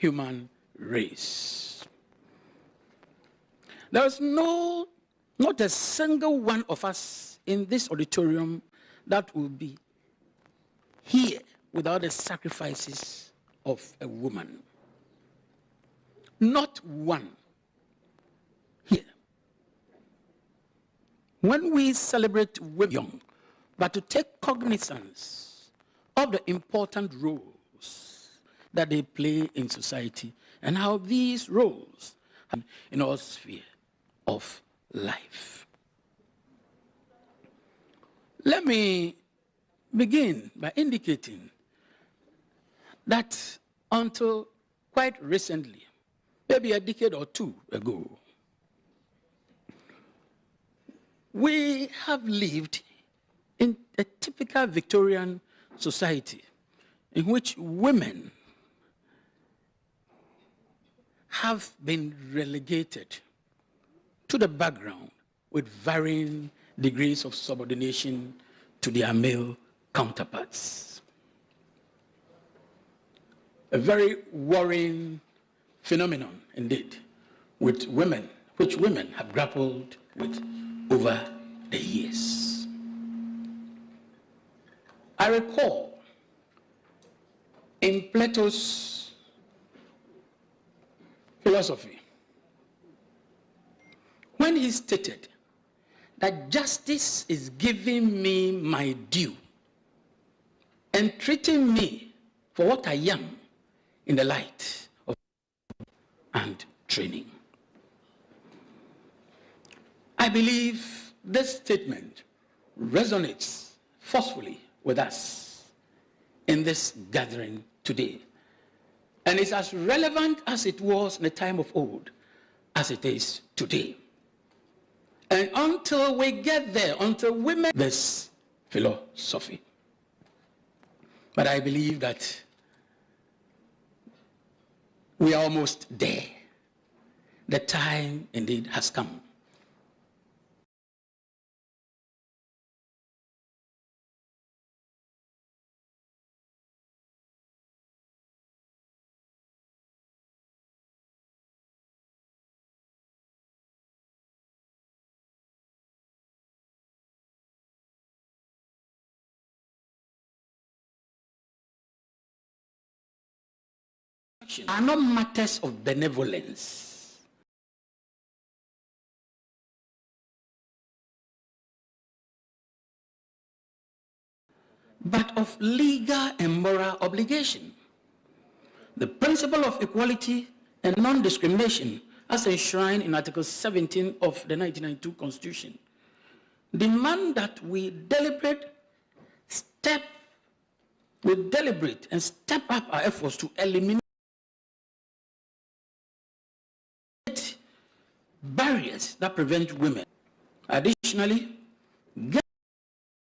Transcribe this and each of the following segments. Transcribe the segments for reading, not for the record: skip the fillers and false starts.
human race. There is not a single one of us in this auditorium that will be here without the sacrifices of a woman. Not one here. When we celebrate women young, but to take cognizance of the important roles that they play in society and how these roles in all spheres of life. Let me begin by indicating that until quite recently, maybe a decade or two ago, we have lived in a typical Victorian society in which women have been relegated to the background with varying degrees of subordination to their male counterparts. A very worrying phenomenon indeed, which women have grappled with over the years. I recall in Plato's philosophy, when he stated that justice is giving me my due and treating me for what I am in the light of and training. I believe this statement resonates forcefully with us in this gathering today, and is as relevant as it was in the time of old as it is today. And until we get there, until we make this philosophy. But I believe that we are almost there. The time indeed has come. Are not matters of benevolence, but of legal and moral obligation. The principle of equality and non-discrimination, as enshrined in Article 17 of the 1992 Constitution, demand that we deliberate and step up our efforts to eliminate barriers that prevent women. Additionally,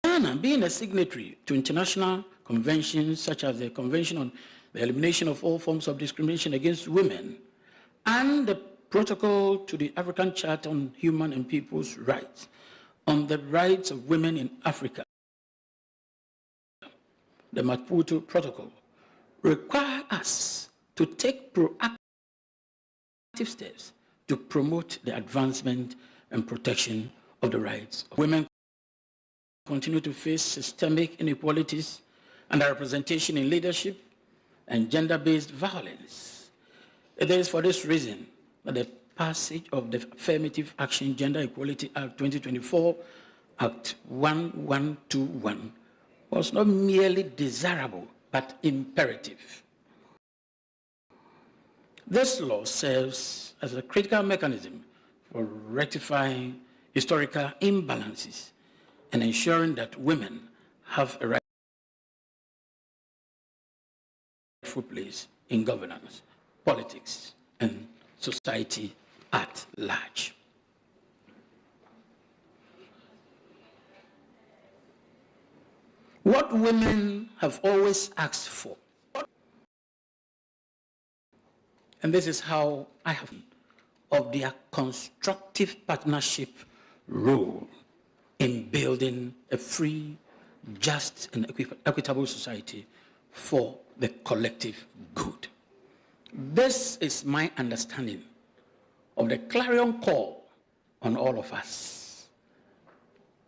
Ghana, being a signatory to international conventions such as the Convention on the Elimination of All Forms of Discrimination Against Women and the Protocol to the African Charter on Human and People's Rights on the Rights of Women in Africa, the Maputo Protocol, require us to take proactive steps to promote the advancement and protection of the rights of women. Continue to face systemic inequalities and representation in leadership and gender-based violence. It is for this reason that the passage of the Affirmative Action Gender Equality Act 2024, Act 1121, was not merely desirable but imperative. This law serves as a critical mechanism for rectifying historical imbalances and ensuring that women have a rightful place in governance, politics, and society at large. What women have always asked for, and this is how I have of their constructive partnership role in building a free, just, and equitable society for the collective good. This is my understanding of the clarion call on all of us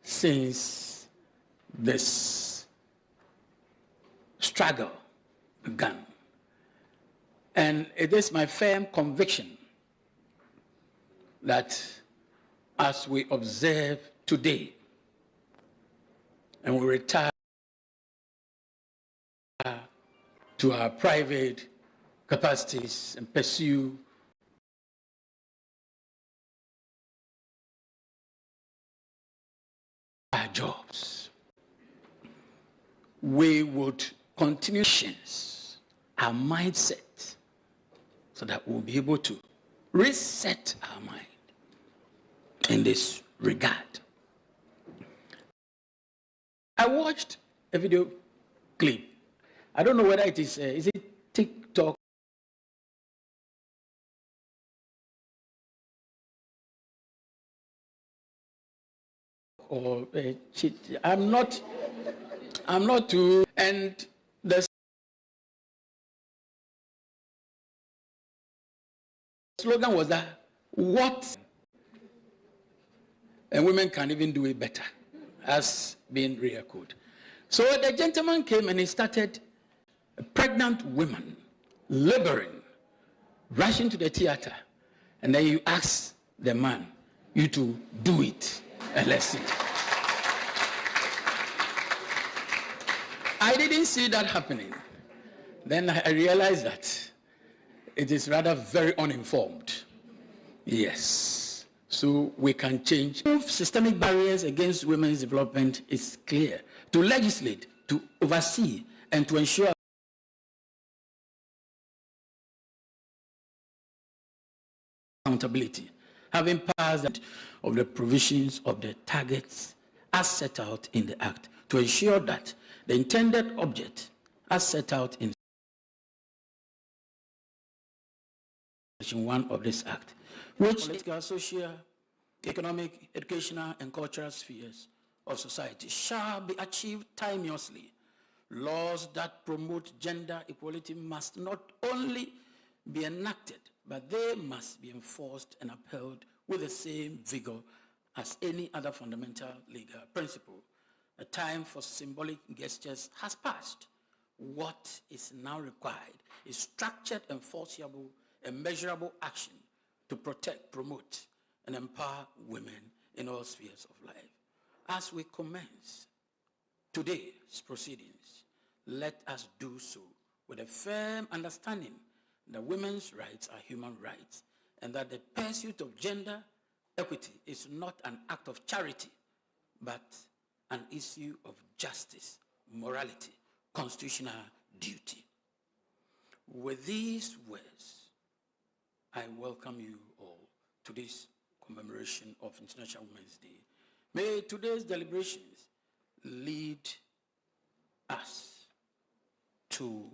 since this struggle began. And it is my firm conviction that as we observe today and we retire to our private capacities and pursue our jobs, we would continue our mindset so that we'll be able to reset our mind in this regard. I watched a video clip. I don't know whether it is it TikTok or I'm not too, and the slogan was that what, and women can even do it better, has been re-echoed. So the gentleman came and he started pregnant women laboring, rushing to the theater, and then you ask the man, you to do it, and let's see. I didn't see that happening. Then I realized that it is rather very uninformed. Yes. So we can change. Systemic barriers against women's development is clear. To legislate, to oversee, and to ensure accountability, having passed of the provisions of the targets as set out in the Act, to ensure that the intended object as set out in Section 1 of this Act, which political, social, economic, educational, and cultural spheres of society shall be achieved timeously. Laws that promote gender equality must not only be enacted, but they must be enforced and upheld with the same vigor as any other fundamental legal principle. The time for symbolic gestures has passed. What is now required is structured, enforceable, and measurable action to protect, promote, and empower women in all spheres of life. As we commence today's proceedings, let us do so with a firm understanding that women's rights are human rights and that the pursuit of gender equity is not an act of charity, but an issue of justice, morality, constitutional duty. With these words, I welcome you all to this commemoration of International Women's Day. May today's deliberations lead us to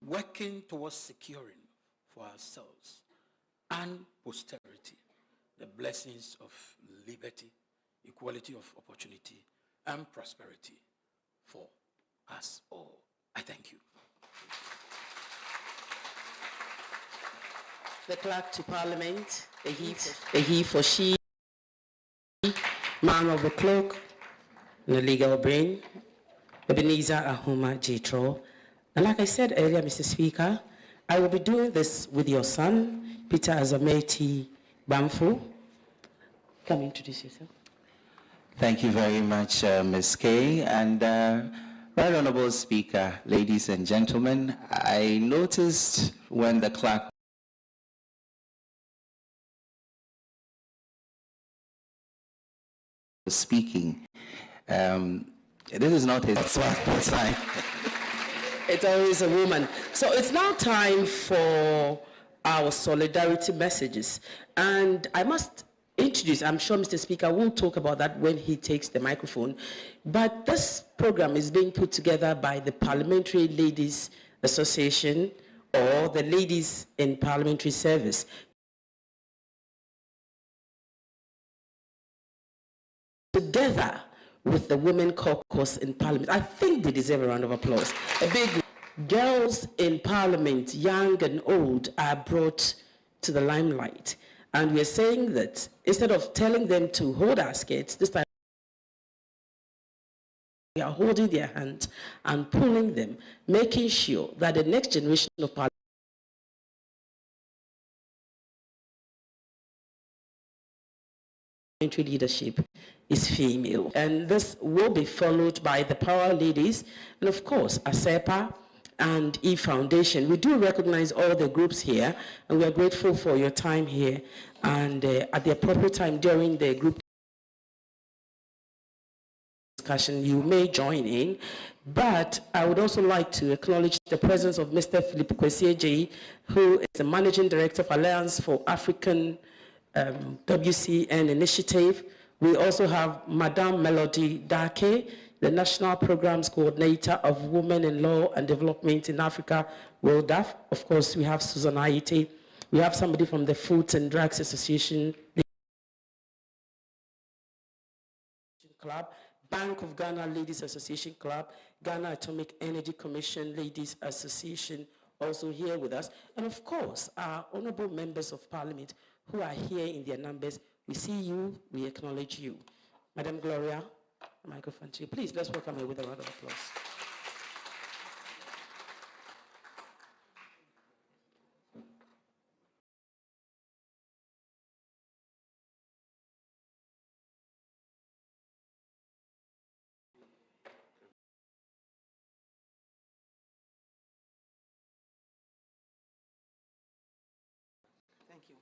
working towards securing for ourselves and posterity the blessings of liberty, equality of opportunity, and prosperity for us all. I thank you. The clerk to Parliament, a he for she, man of the cloak, and the legal brain, Ebenezer Ahuma Jitro. And like I said earlier, Mr. Speaker, I will be doing this with your son, Peter Azameti Bamfu. Come introduce yourself. Thank you very much, Ms. Kay. And Right Honorable Speaker, ladies and gentlemen, I noticed when the clerk was speaking, this is not his time. It's always a woman. So it's now time for our solidarity messages. And I must introduce, I'm sure Mr. Speaker will talk about that when he takes the microphone, but this program is being put together by the Parliamentary Ladies Association, or the Ladies in Parliamentary Service. Together with the Women Caucus in Parliament. I think they deserve a round of applause. A big girls in Parliament, young and old, are brought to the limelight. And we're saying that instead of telling them to hold our skirts, this time we are holding their hand and pulling them, making sure that the next generation of parliamentary leadership is female. And this will be followed by the Power Ladies and, of course, ASEPA and E-Foundation. We do recognize all the groups here, and we are grateful for your time here. And at the appropriate time during the group discussion, you may join in. But I would also like to acknowledge the presence of Mr. Philip Kwesieji, who is the Managing Director of Alliance for African WCN Initiative. We also have Madame Melody Dake, the National Programs Coordinator of Women in Law and Development in Africa, WILDAF. Of course, we have Susan Aite. We have somebody from the Foods and Drugs Association Club, Bank of Ghana Ladies Association Club, Ghana Atomic Energy Commission Ladies Association also here with us. And of course, our honorable members of parliament who are here in their numbers. We see you, we acknowledge you. Madam Gloria, the microphone to you. Please, let's welcome her with a round of applause. Thank you.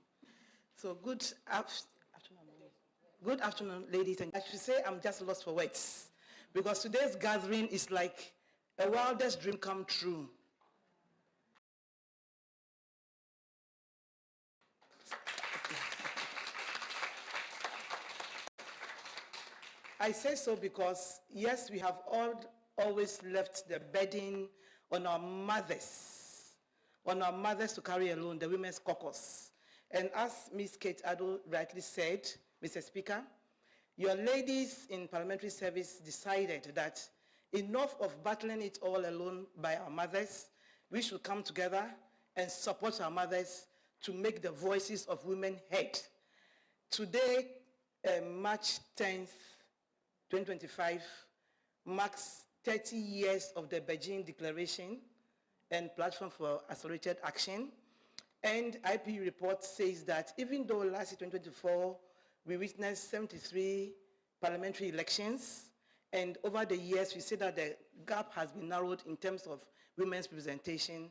So good afternoon, ladies and I should say I'm just lost for words because today's gathering is like a wildest dream come true. I say so because, yes, we have always left the burden on our mothers to carry alone, the Women's Caucus. And as Ms. Kate Addo rightly said, Mr. Speaker, your ladies in parliamentary service decided that enough of battling it all alone by our mothers, we should come together and support our mothers to make the voices of women heard. Today, March 10th, 2025, marks 30 years of the Beijing Declaration and Platform for Accelerated Action. And IP report says that even though last year, 2024, we witnessed 73 parliamentary elections, and over the years, we see that the gap has been narrowed in terms of women's representation.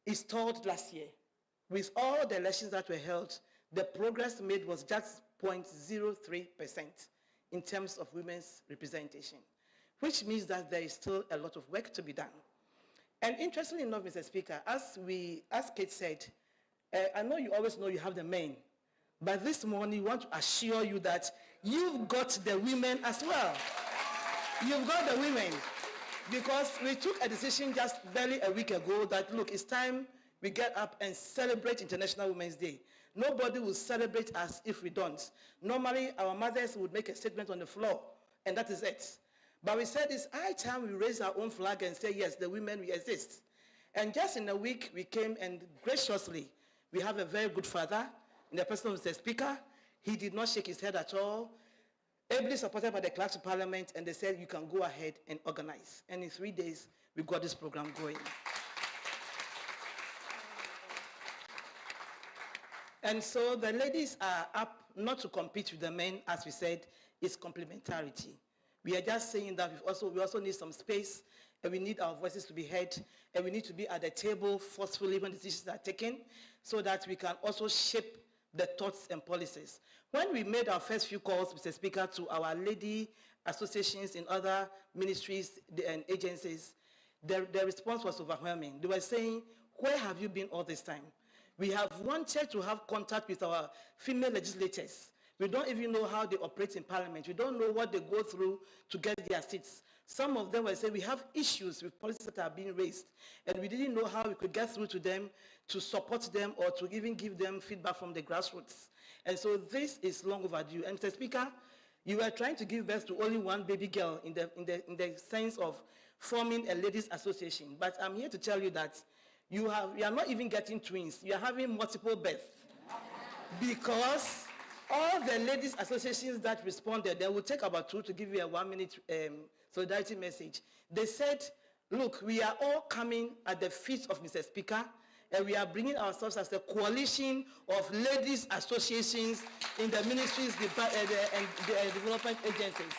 It stalled last year. With all the elections that were held, the progress made was just 0.03% in terms of women's representation, which means that there is still a lot of work to be done. And interestingly enough, Mr. Speaker, as Kate said, I know you always know you have the men, but this morning we want to assure you that you've got the women as well. You've got the women, because we took a decision just barely a week ago that, look, it's time we get up and celebrate International Women's Day. Nobody will celebrate us if we don't. Normally, our mothers would make a statement on the floor, and that is it. But we said it's high time we raise our own flag and say, yes, the women, we exist. And just in a week, we came and graciously, we have a very good father in the person of Mr. Speaker. He did not shake his head at all, ably supported by the clerks of parliament, and they said, you can go ahead and organize. And in 3 days, we got this program going. And so the ladies are up not to compete with the men, as we said, it's complementarity. We are just saying that we also need some space, and we need our voices to be heard, and we need to be at the table forcefully when decisions are taken, so that we can also shape the thoughts and policies. When we made our first few calls, Mr. Speaker, to our lady associations in other ministries and agencies, the response was overwhelming. They were saying, where have you been all this time? We have wanted to have contact with our female legislators. We don't even know how they operate in parliament. We don't know what they go through to get their seats. Some of them were saying we have issues with policies that are being raised, and we didn't know how we could get through to them to support them or to even give them feedback from the grassroots. And so this is long overdue. And Mr. Speaker, You were trying to give birth to only one baby girl in the sense of forming a ladies' association. But I'm here to tell you that you are not even getting twins. You are having multiple births. Because all the ladies' associations that responded, they will take about 2 to give you a 1-minute solidarity message. They said, look, we are all coming at the feet of Mr. Speaker, and we are bringing ourselves as a coalition of ladies' associations in the ministries and the development agencies.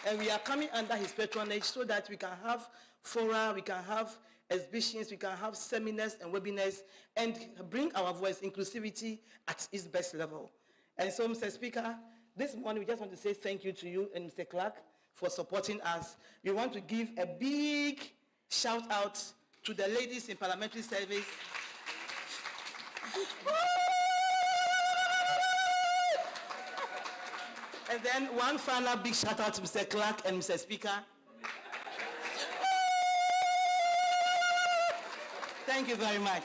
And we are coming under his patronage so that we can have fora, we can have exhibitions, we can have seminars and webinars, and bring our voice, inclusivity, at its best level. And so, Mr. Speaker, this morning we just want to say thank you to you and Mr. Clark for supporting us. We want to give a big shout out to the ladies in parliamentary service. And then one final big shout out to Mr. Clark and Mr. Speaker. Thank you very much.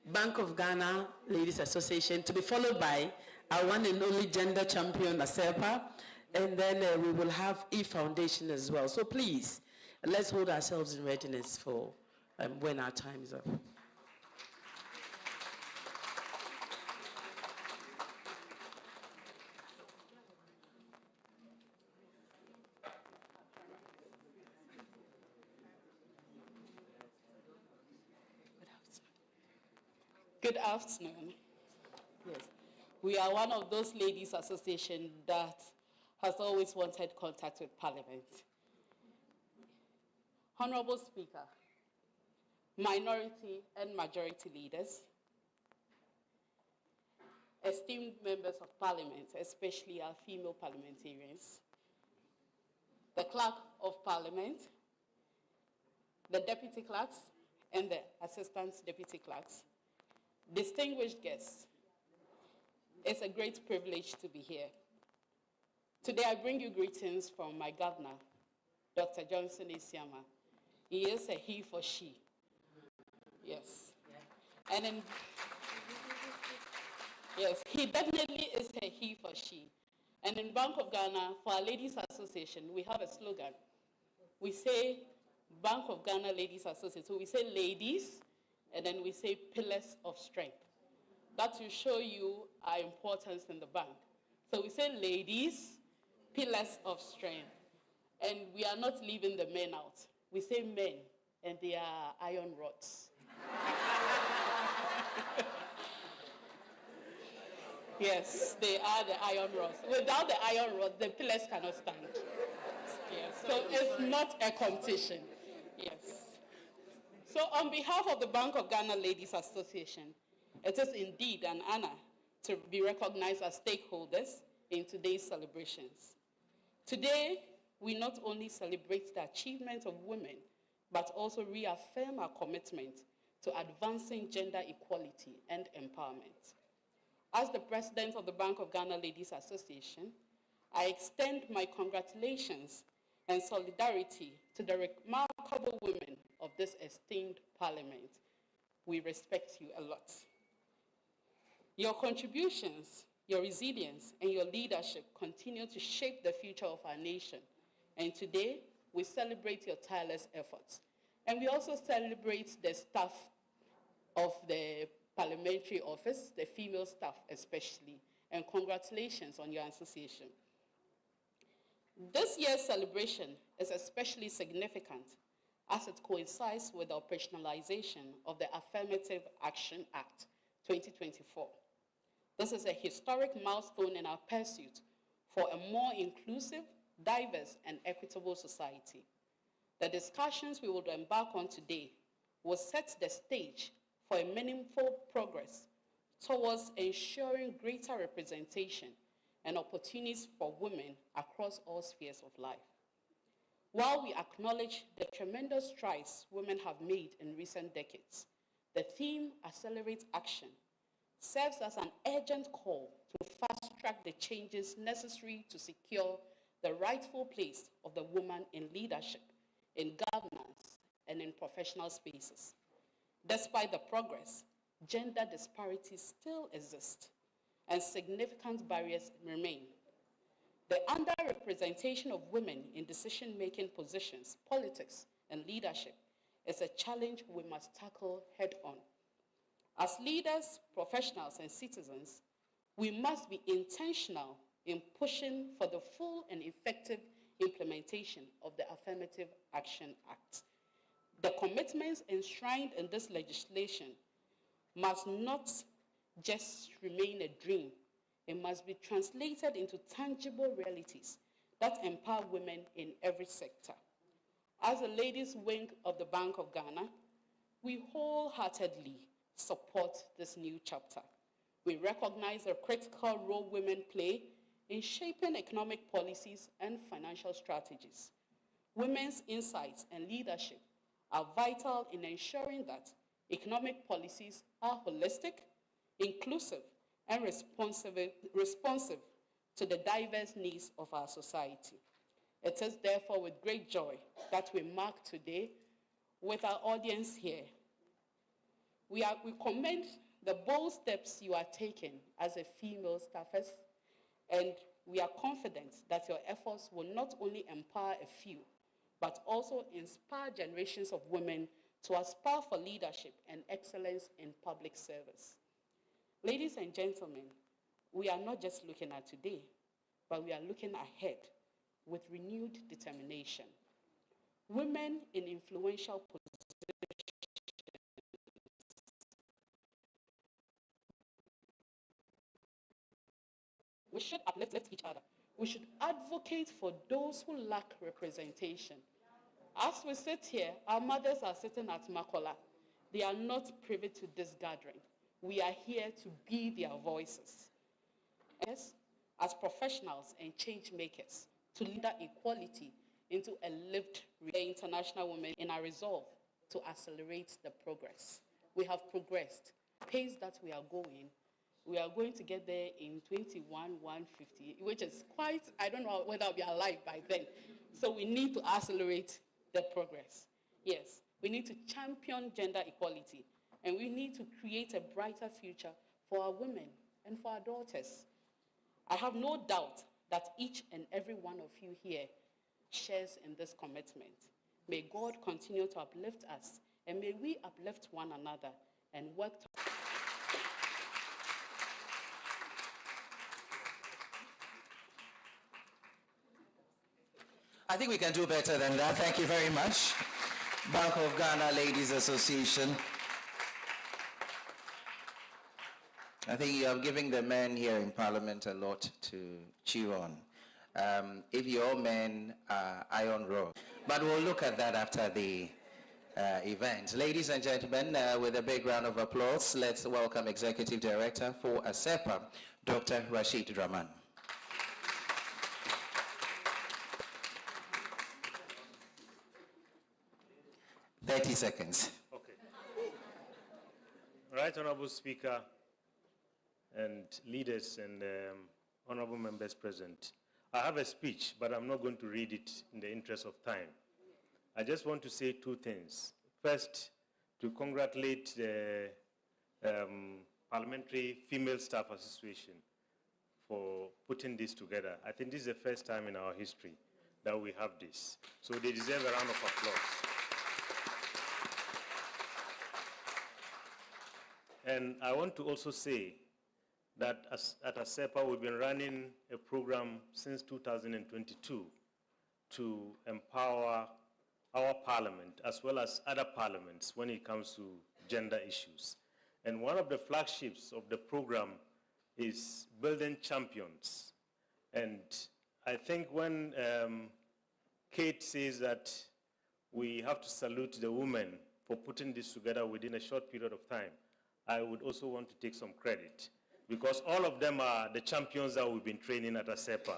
Bank of Ghana Ladies Association, to be followed by our one and only gender champion, Asepa, and then we will have E-Foundation as well. So please, let's hold ourselves in readiness for when our time is up. Good afternoon. Yes, we are one of those ladies' association that has always wanted contact with Parliament. Honorable Speaker, minority and majority leaders, esteemed members of Parliament, especially our female parliamentarians, the Clerk of Parliament, the Deputy Clerks, and the Assistant Deputy Clerks, distinguished guests, it's a great privilege to be here. Today I bring you greetings from my governor, Dr. Johnson Isiama. He is a he for she. Yes. And yes, he definitely is a he for she. And in Bank of Ghana, for our Ladies Association, we have a slogan. We say Bank of Ghana Ladies Association. So we say ladies, and then we say pillars of strength. That will show you our importance in the bank. So we say ladies, pillars of strength. And we are not leaving the men out. We say men, and they are iron rods. Yes, they are the iron rods. Without the iron rods, the pillars cannot stand. Yes. So it's not a competition. Yes. So on behalf of the Bank of Ghana Ladies Association, it is indeed an honor to be recognized as stakeholders in today's celebrations. Today, we not only celebrate the achievement of women, but also reaffirm our commitment to advancing gender equality and empowerment. As the president of the Bank of Ghana Ladies Association, I extend my congratulations and solidarity to the remarkable women of this esteemed parliament. We respect you a lot. Your contributions, your resilience, and your leadership continue to shape the future of our nation. And today, we celebrate your tireless efforts. And we also celebrate the staff of the parliamentary office, the female staff especially, and congratulations on your association. This year's celebration is especially significant as it coincides with the operationalization of the Affirmative Action Act 2024. This is a historic milestone in our pursuit for a more inclusive, diverse, and equitable society. The discussions we will embark on today will set the stage for a meaningful progress towards ensuring greater representation and opportunities for women across all spheres of life. While we acknowledge the tremendous strides women have made in recent decades, the theme Accelerate Action serves as an urgent call to fast-track the changes necessary to secure the rightful place of the woman in leadership, in governance, and in professional spaces. Despite the progress, gender disparities still exist, and significant barriers remain. The underrepresentation of women in decision-making positions, politics, and leadership is a challenge we must tackle head-on. As leaders, professionals, and citizens, we must be intentional in pushing for the full and effective implementation of the Affirmative Action Act. The commitments enshrined in this legislation must not just remain a dream. It must be translated into tangible realities that empower women in every sector. As the ladies' wing of the Bank of Ghana, we wholeheartedly support this new chapter. We recognize the critical role women play in shaping economic policies and financial strategies. Women's insights and leadership are vital in ensuring that economic policies are holistic, inclusive, and responsive to the diverse needs of our society. It is therefore with great joy that we mark today with our audience here. We commend the bold steps you are taking as a female staffers, and we are confident that your efforts will not only empower a few, but also inspire generations of women to aspire for leadership and excellence in public service. Ladies and gentlemen, we are not just looking at today, but we are looking ahead with renewed determination. Women in influential positions, we should uplift each other. We should advocate for those who lack representation. As we sit here, our mothers are sitting at Makola. They are not privy to this gathering. We are here to be their voices. Yes, as professionals and change makers, to lead equality into a lived international women in our resolve to accelerate the progress. We have progressed. The pace that we are going to get there in 21,150, which is quite, I don't know whether I'll be alive by then. So we need to accelerate the progress. Yes, we need to champion gender equality, and we need to create a brighter future for our women and for our daughters. I have no doubt that each and every one of you here shares in this commitment. May God continue to uplift us, and may we uplift one another and work to I think we can do better than that. Thank you very much. Bank of Ghana Ladies Association. I think you are giving the men here in Parliament a lot to chew on. If your men are iron raw. But we'll look at that after the event. Ladies and gentlemen, with a big round of applause, let's welcome Executive Director for ASEPA, Dr. Rashid Draman. .30 seconds. Okay. Right, Honorable Speaker and leaders and honorable members present. I have a speech, but I'm not going to read it in the interest of time. I just want to say two things. First, to congratulate the Parliamentary Female Staff Association for putting this together. I think this is the first time in our history that we have this. So they deserve a round of applause. And I want to also say that at ASEPA, we've been running a program since 2022 to empower our parliament as well as other parliaments when it comes to gender issues. And one of the flagships of the program is building champions. And I think when Kate says that we have to salute the women for putting this together within a short period of time, I would also want to take some credit, because all of them are the champions that we've been training at ASEPA.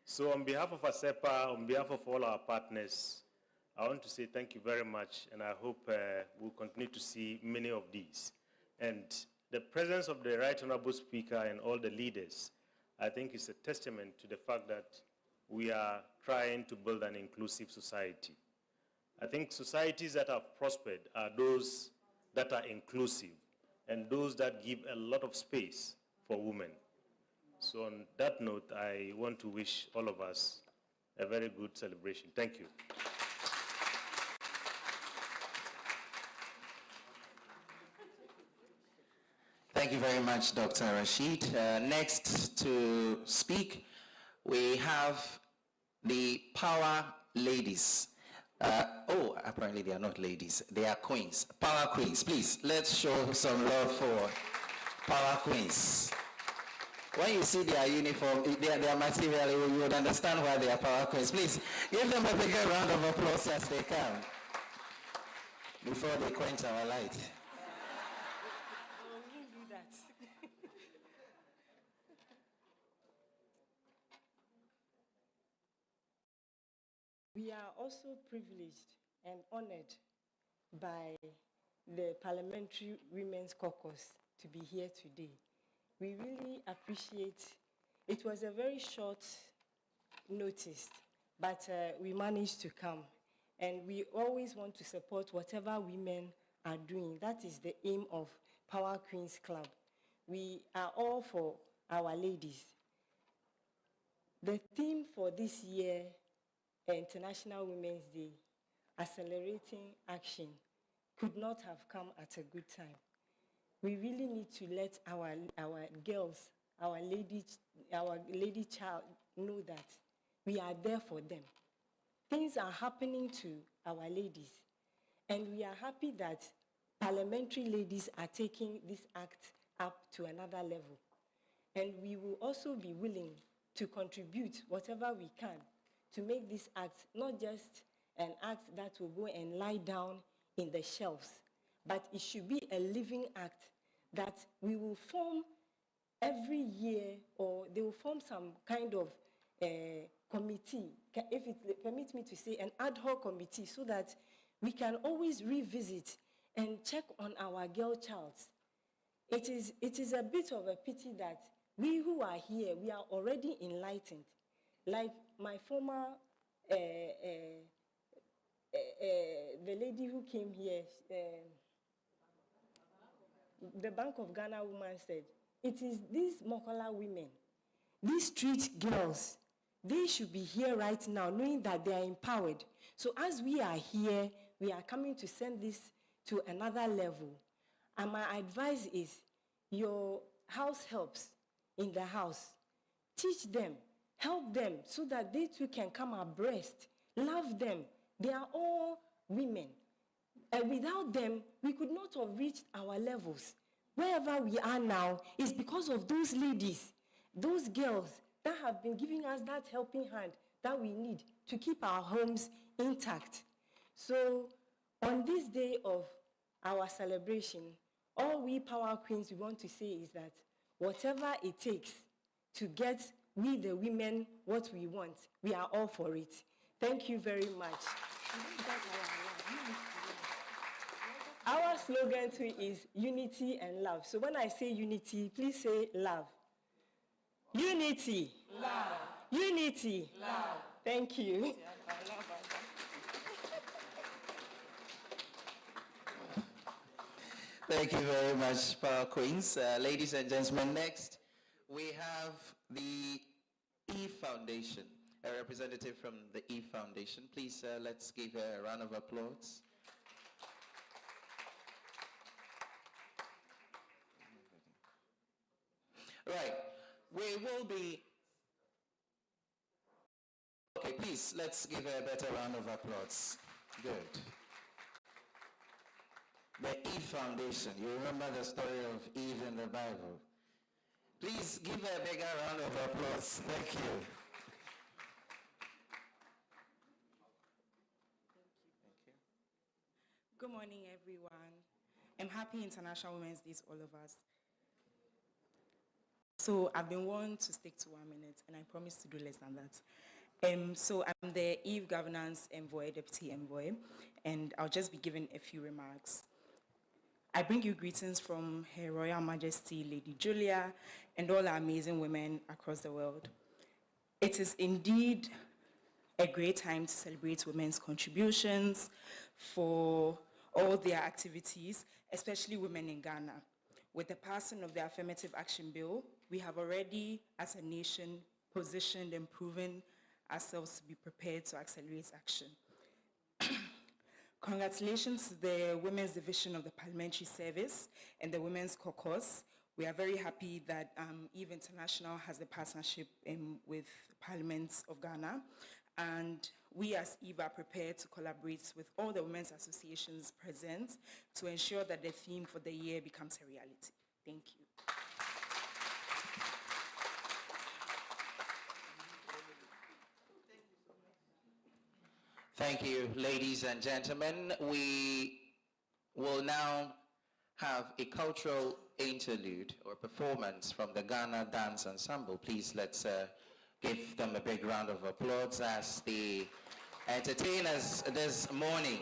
So on behalf of ASEPA, on behalf of all our partners, I want to say thank you very much, and I hope we'll continue to see many of these. And the presence of the Right Honorable Speaker and all the leaders, I think is a testament to the fact that we are trying to build an inclusive society. I think societies that have prospered are those that are inclusive and those that give a lot of space for women. So on that note, I want to wish all of us a very good celebration. Thank you. Thank you very much, Dr. Rashid. Next to speak, we have the Power Ladies. Apparently they are not ladies, they are queens. Power Queens, please, let's show some love for Power Queens. When you see their uniform, their material, you would understand why they are Power Queens. Please, give them a bigger round of applause as they come, before they quench our light. We are also privileged and honored by the Parliamentary Women's Caucus to be here today. We really appreciate, it was a very short notice, but we managed to come. And we always want to support whatever women are doing. That is the aim of Power Queens Club. We are all for our ladies. The theme for this year, International Women's Day, Accelerating Action, could not have come at a good time. We really need to let our girls, our lady child know that we are there for them. Things are happening to our ladies, and we are happy that parliamentary ladies are taking this act up to another level. And we will also be willing to contribute whatever we can to make this act not just an act that will go and lie down in the shelves, but it should be a living act that we will form every year, or they will form some kind of committee, if it permits me to say, an ad hoc committee, so that we can always revisit and check on our girl childs. It is a bit of a pity that we who are here, we are already enlightened. Like my former, the lady who came here, the Bank of Ghana woman said, it is these Mokola women, these street girls, they should be here right now, knowing that they are empowered. So as we are here, we are coming to send this to another level. And my advice is, your house helps in the house, teach them, help them, so that they too can come abreast. Love them. They are all women. And without them, we could not have reached our levels. Wherever we are now is because of those ladies, those girls that have been giving us that helping hand that we need to keep our homes intact. So on this day of our celebration, all we Power Queens we want to say is that whatever it takes to get we the women what we want, we are all for it. Thank you very much. Our slogan too is unity and love. So when I say unity, please say love. Unity. Love. Unity. Love. Thank you. Thank you very much, Power Queens. Ladies and gentlemen, next we have the E Foundation, a representative from the E Foundation. Please, let's give her a round of applause. Right, we will be... Okay, please, let's give her a better round of applause. Good. The Eve Foundation. You remember the story of Eve in the Bible. Please give her a bigger round of applause. Thank you. Good morning, everyone. I'm happy International Women's Day to all of us. So I've been warned to stick to 1 minute, and I promise to do less than that. So I'm the Eve Governance Envoy, Deputy Envoy, and I'll just be giving a few remarks. I bring you greetings from Her Royal Majesty Lady Julia and all our amazing women across the world. It is indeed a great time to celebrate women's contributions for all their activities, especially women in Ghana. With the passing of the Affirmative Action Bill, we have already, as a nation, positioned and proven ourselves to be prepared to accelerate action. Congratulations to the Women's Division of the Parliamentary Service and the Women's Caucus. We are very happy that EVE International has a partnership with Parliament of Ghana, and we as EVE are prepared to collaborate with all the women's associations present to ensure that the theme for the year becomes a reality. Thank you. Thank you, ladies and gentlemen. We will now have a cultural interlude or performance from the Ghana Dance Ensemble. Please let's give them a big round of applause as the entertainers this morning.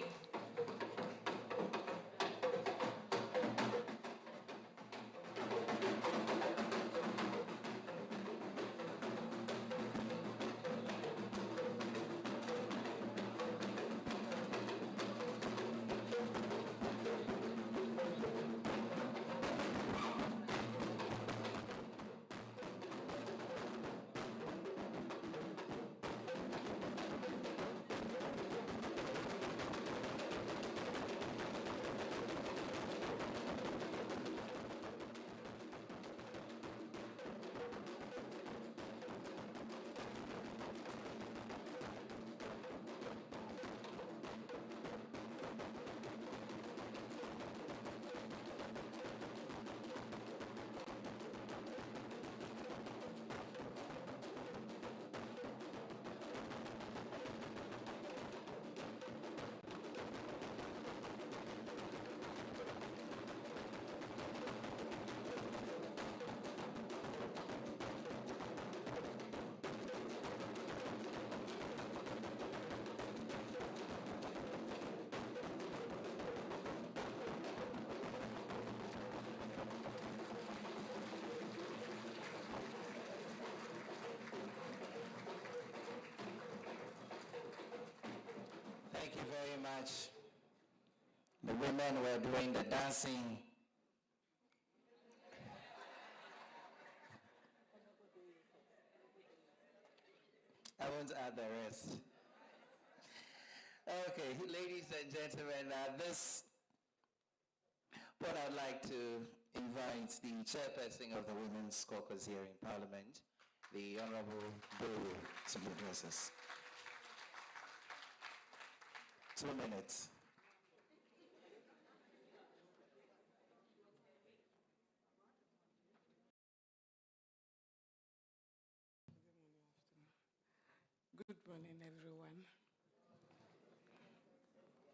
Thank you very much. The women were doing the dancing. I won't add the rest. Okay, ladies and gentlemen, this point I'd like to invite the chairperson of the Women's Caucus here in Parliament, the Honorable Buru, to address us. 2 minutes. Good morning, everyone.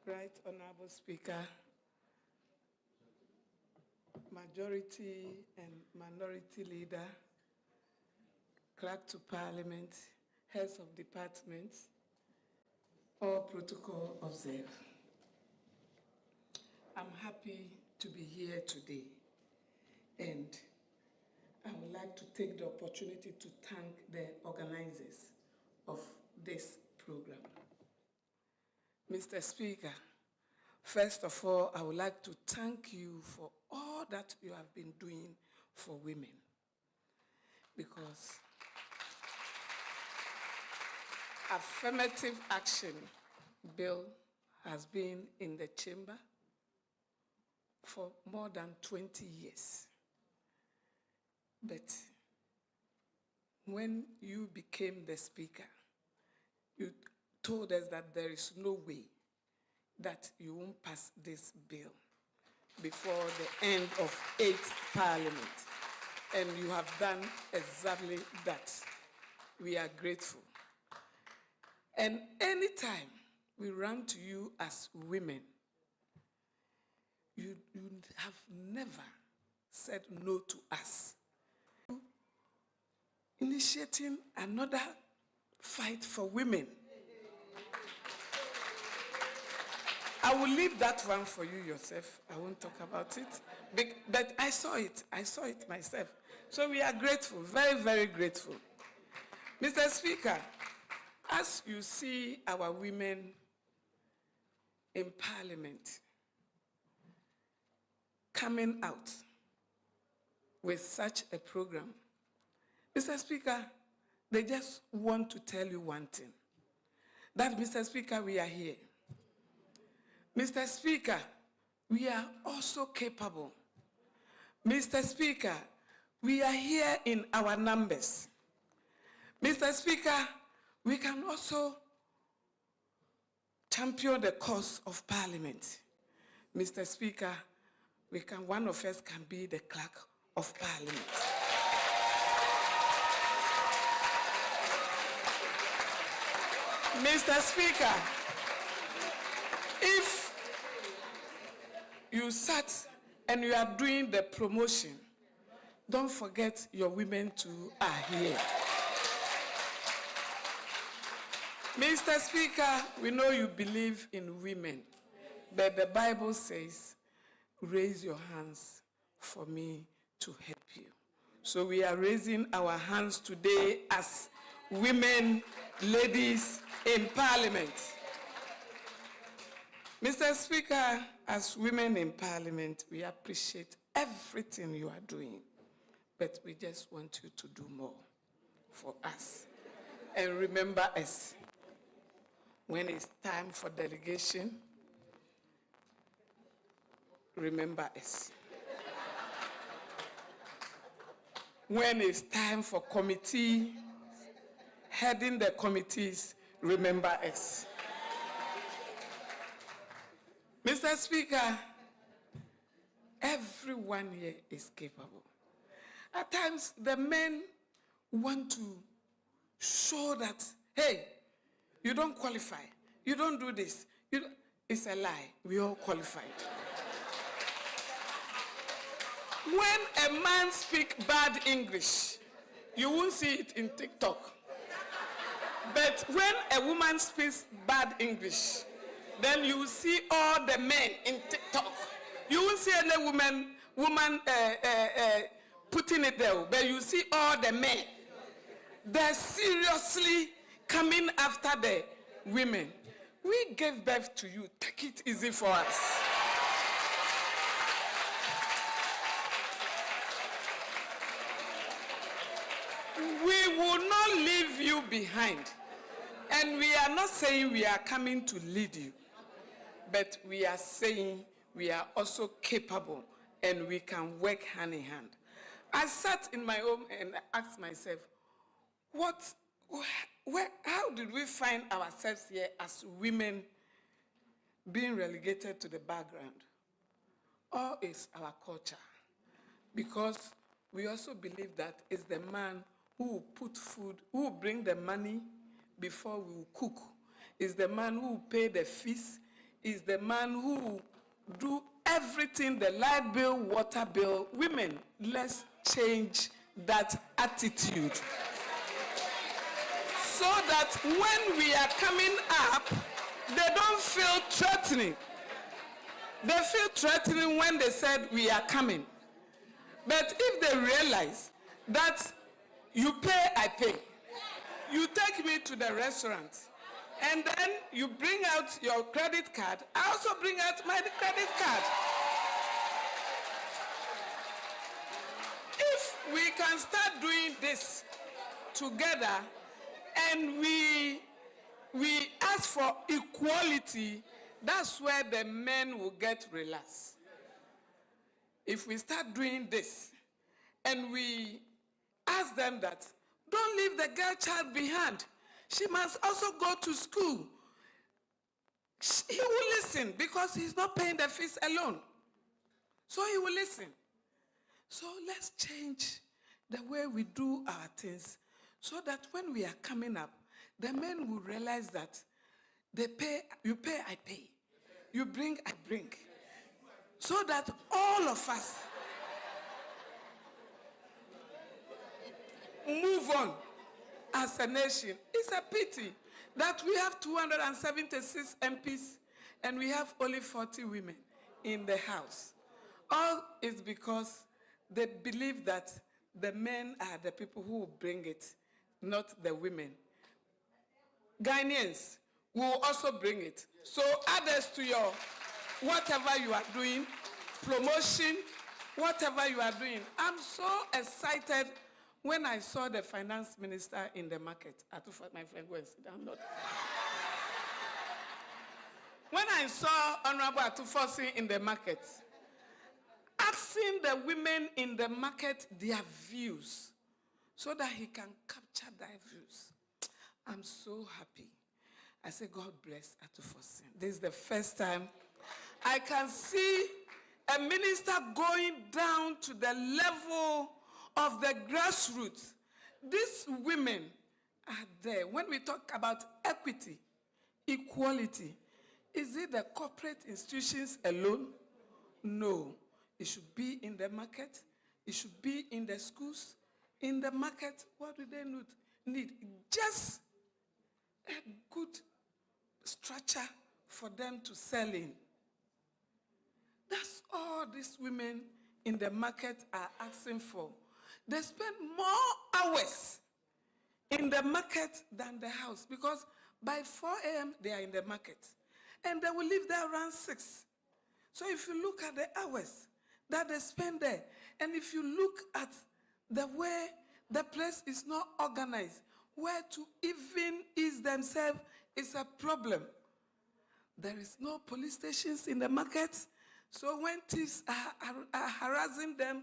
Right Honorable Speaker, Majority and Minority Leader, Clerk to Parliament, Heads of Departments, all protocol observed. I'm happy to be here today, and I would like to take the opportunity to thank the organizers of this program. Mr. Speaker, first of all, I would like to thank you for all that you have been doing for women, because affirmative action bill has been in the chamber for more than 20 years. But when you became the speaker, you told us that there is no way that you won't pass this bill before the end of 8th Parliament. And you have done exactly that. We are grateful. And anytime we run to you as women, you have never said no to us. Initiating another fight for women. I will leave that one for you yourself. I won't talk about it. But I saw it. I saw it myself. So we are grateful, very, very grateful. Mr. Speaker, as you see our women in Parliament coming out with such a program, Mr. Speaker, they just want to tell you one thing, that, Mr. Speaker, we are here. Mr. Speaker, we are also capable. Mr. Speaker, we are here in our numbers. Mr. Speaker, we can also champion the cause of Parliament. Mr. Speaker, one of us can be the clerk of Parliament. Mr. Speaker, if you sat and you are doing the promotion, don't forget your women too are here. Mr. Speaker, we know you believe in women, but the Bible says, raise your hands for me to help you. So we are raising our hands today as women, ladies in Parliament. Mr. Speaker, as women in Parliament, we appreciate everything you are doing, but we just want you to do more for us. And remember us. When it's time for delegation, remember us. When it's time for committee, heading the committees, remember us. Mr. Speaker, everyone here is capable. At times, the men want to show that, hey, you don't qualify. You don't do this. It's a lie. We all qualified. When a man speaks bad English, you won't see it in TikTok. But when a woman speaks bad English, then you will see all the men in TikTok. You won't see any woman putting it there, but you see all the men. They're seriously coming after the women. We gave birth to you. Take it easy for us. We will not leave you behind. And we are not saying we are coming to lead you, but we are saying we are also capable and we can work hand in hand. I sat in my home and asked myself, how did we find ourselves here as women being relegated to the background? All is our culture, because we also believe that it's the man who will put food, who will bring the money before we will cook. It's the man who will pay the fees. It's the man who will do everything, the light bill, water bill. Women, let's change that attitude, so that when we are coming up, they don't feel threatening. They feel threatening when they said we are coming. But if they realize that you pay, I pay. You take me to the restaurant, and then you bring out your credit card. I also bring out my credit card. If we can start doing this together, and we ask for equality, that's where the men will get relaxed. If we start doing this, and we ask them that, don't leave the girl child behind. She must also go to school. He will listen, because he's not paying the fees alone. So he will listen. So let's change the way we do our things, so that when we are coming up, the men will realize that they pay, you pay, I pay. You bring, I bring. So that all of us move on as a nation. It's a pity that we have 276 MPs and we have only 40 women in the House. All is because they believe that the men are the people who will bring it not the women. Ghanaians will also bring it. So add us to your whatever you are doing, promotion, whatever you are doing. I'm so excited when I saw the finance minister in the market. My friend, go and sit down. When I saw Honorable Atufosi in the market, asking the women in the market their views so that he can capture their views. I'm so happy. I say, God bless Atufosi. This is the first time I can see a minister going down to the level of the grassroots. These women are there. When we talk about equity, equality, is it the corporate institutions alone? No. It should be in the market. It should be in the schools. In the market, what do they need? Just a good structure for them to sell in. That's all these women in the market are asking for. They spend more hours in the market than the house because by 4 a.m. they are in the market and they will leave there around 6. So if you look at the hours that they spend there, and if you look at the way the place is not organized, where to even ease themselves is a problem. There is no police stations in the markets, so when thieves are harassing them,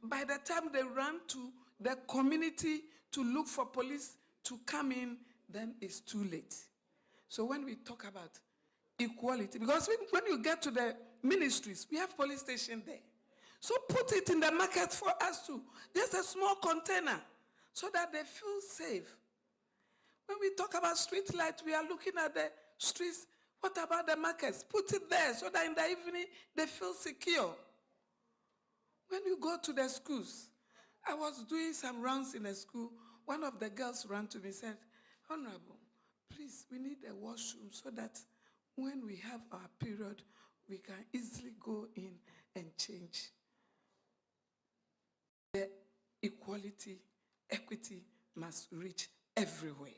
by the time they run to the community to look for police to come in, then it's too late. So when we talk about equality, because when you get to the ministries, we have police station there. So put it in the market for us too. There's a small container so that they feel safe. When we talk about street light, we are looking at the streets. What about the markets? Put it there so that in the evening they feel secure. When you go to the schools, I was doing some rounds in a school. One of the girls ran to me and said, Honorable, please, we need a washroom so that when we have our period, we can easily go in and change. The equality, equity must reach everywhere.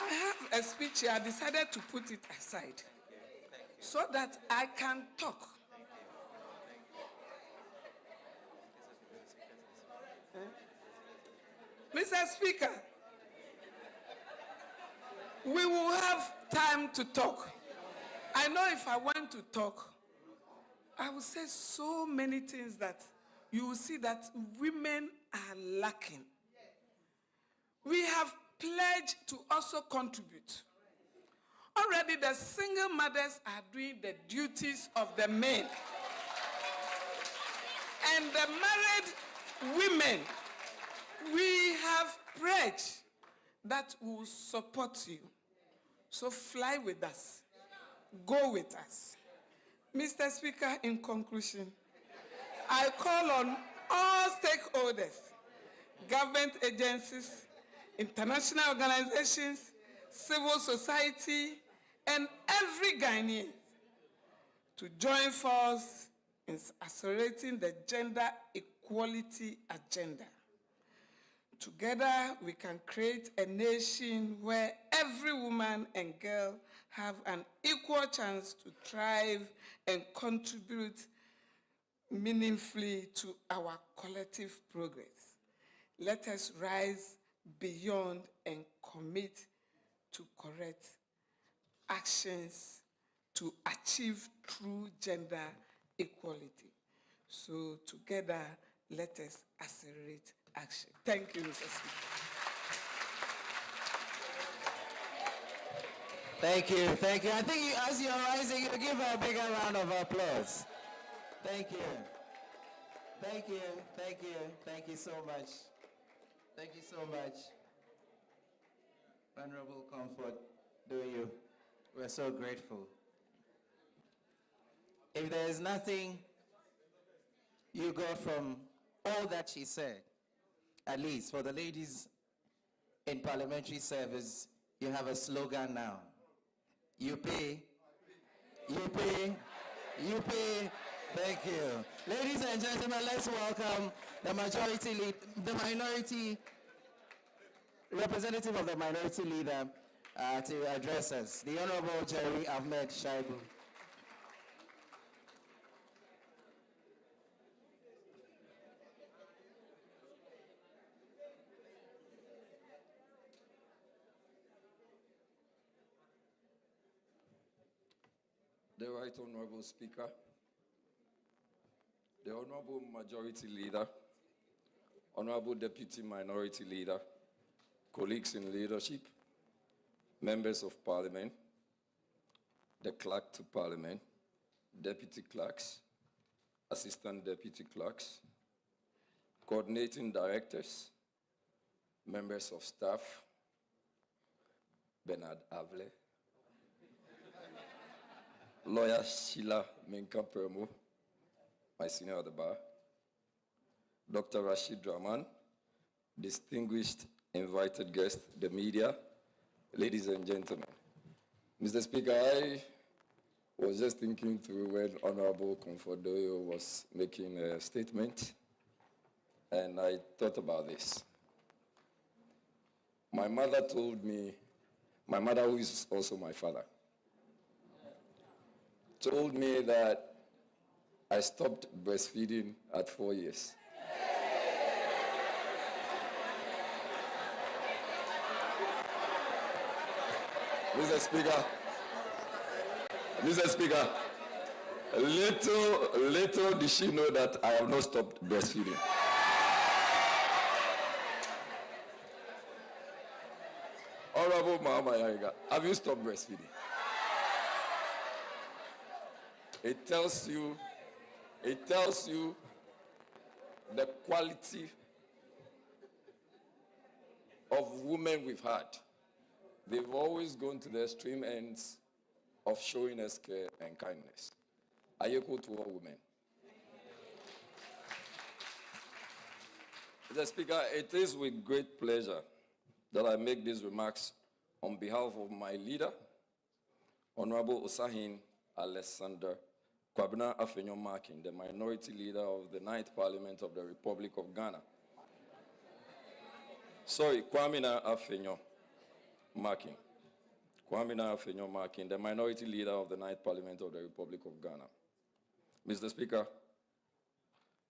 I have a speech here. I decided to put it aside so that I can talk. Mr. Speaker, we will have time to talk. I know if I want to talk, I will say so many things that you will see that women are lacking. We have pledged to also contribute. Already the single mothers are doing the duties of the men. And the married women, we have pledged that we will support you. So fly with us. Go with us. Mr. Speaker, in conclusion, I call on all stakeholders, government agencies, international organizations, civil society, and every Ghanaian to join force in accelerating the gender equality agenda. Together, we can create a nation where every woman and girl have an equal chance to thrive and contribute meaningfully to our collective progress. Let us rise beyond and commit to correct actions to achieve true gender equality. So together, let us accelerate action. Thank you, Mr. Speaker. Thank you, thank you. I think as you're rising, you give her a bigger round of applause. Thank you. Thank you, thank you, thank you so much. Thank you so much. Honorable Comfort, do you? We're so grateful. If there is nothing you got from all that she said, at least for the ladies in parliamentary service, you have a slogan now. You pay, you pay, you pay, Thank you. Ladies and gentlemen, let's welcome the minority representative of the minority leader to address us, the Honorable Jerry Ahmed Shaibu. The Right Honorable Speaker, the Honorable Majority Leader, Honorable Deputy Minority Leader, colleagues in leadership, members of Parliament, the Clerk to Parliament, Deputy Clerks, Assistant Deputy Clerks, Coordinating Directors, members of staff, Bernard Avle, Lawyer Sheila Menka-Permo, my senior at the bar, Dr. Rashid Rahman, distinguished invited guests, the media, ladies and gentlemen. Mr. Speaker, I was just thinking through when Honorable Comfort Doyo was making a statement, and I thought about this. My mother told me, my mother, who is also my father, told me that I stopped breastfeeding at 4 years. Mr. Speaker, little did she know that I have not stopped breastfeeding. Honorable Mama Yariga, have you stopped breastfeeding? It tells you the quality of women we've had. They've always gone to the extreme ends of showing us care and kindness. I equal to all women. Mr. Speaker, it is with great pleasure that I make these remarks on behalf of my leader, Honorable Osahin Alexander Kwabena Afenyo Markin, the minority leader of the 9th Parliament of the Republic of Ghana. Sorry, Kwamina Afenyo Markin. Kwamina Afenyo Markin, the minority leader of the 9th Parliament of the Republic of Ghana. Mr. Speaker,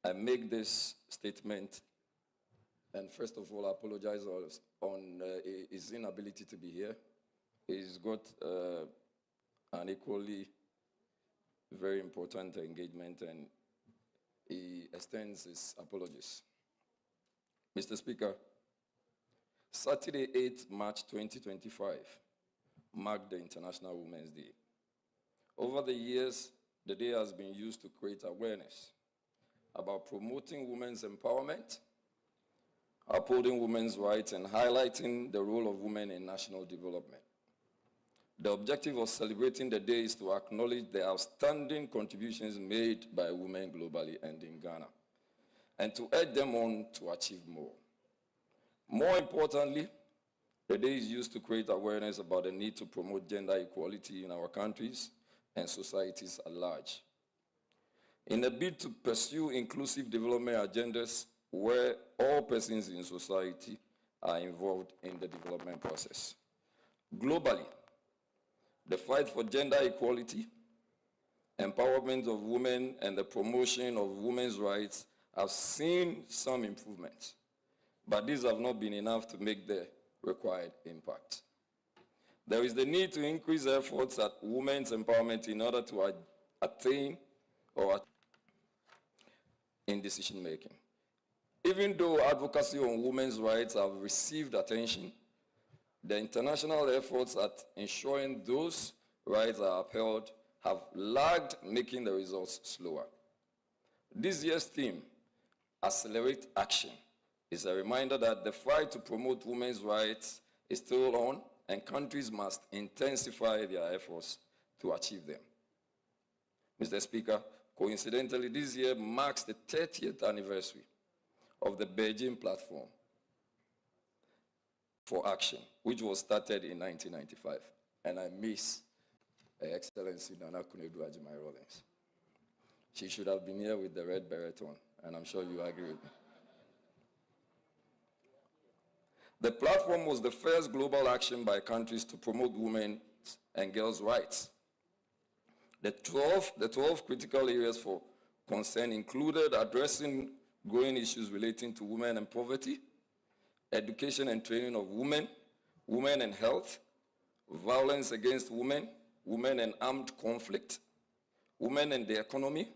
I make this statement, and first of all, I apologize on his inability to be here. He's got an equally very important engagement, and he extends his apologies. Mr. Speaker, Saturday, 8th March 2025, marked the International Women's Day. Over the years, the day has been used to create awareness about promoting women's empowerment, upholding women's rights, and highlighting the role of women in national development. The objective of celebrating the day is to acknowledge the outstanding contributions made by women globally and in Ghana, and to urge them on to achieve more. More importantly, the day is used to create awareness about the need to promote gender equality in our countries and societies at large, in a bid to pursue inclusive development agendas where all persons in society are involved in the development process. Globally, the fight for gender equality, empowerment of women, and the promotion of women's rights have seen some improvements, but these have not been enough to make the required impact. There is the need to increase efforts at women's empowerment in order to attain or in decision-making. Even though advocacy on women's rights have received attention, the international efforts at ensuring those rights are upheld have lagged, making the results slower. This year's theme, Accelerate Action, is a reminder that the fight to promote women's rights is still on, and countries must intensify their efforts to achieve them. Mr. Speaker, coincidentally, this year marks the 30th anniversary of the Beijing Platform for Action, which was started in 1995, and I miss Her Excellency Nana Kunedu Ajimai Rawlings. she should have been here with the red beret on, and I'm sure you agree with me. The platform was the first global action by countries to promote women's and girls' rights. The 12 critical areas for concern included addressing growing issues relating to women and poverty, education and training of women, women and health, violence against women, women and armed conflict, women and the economy,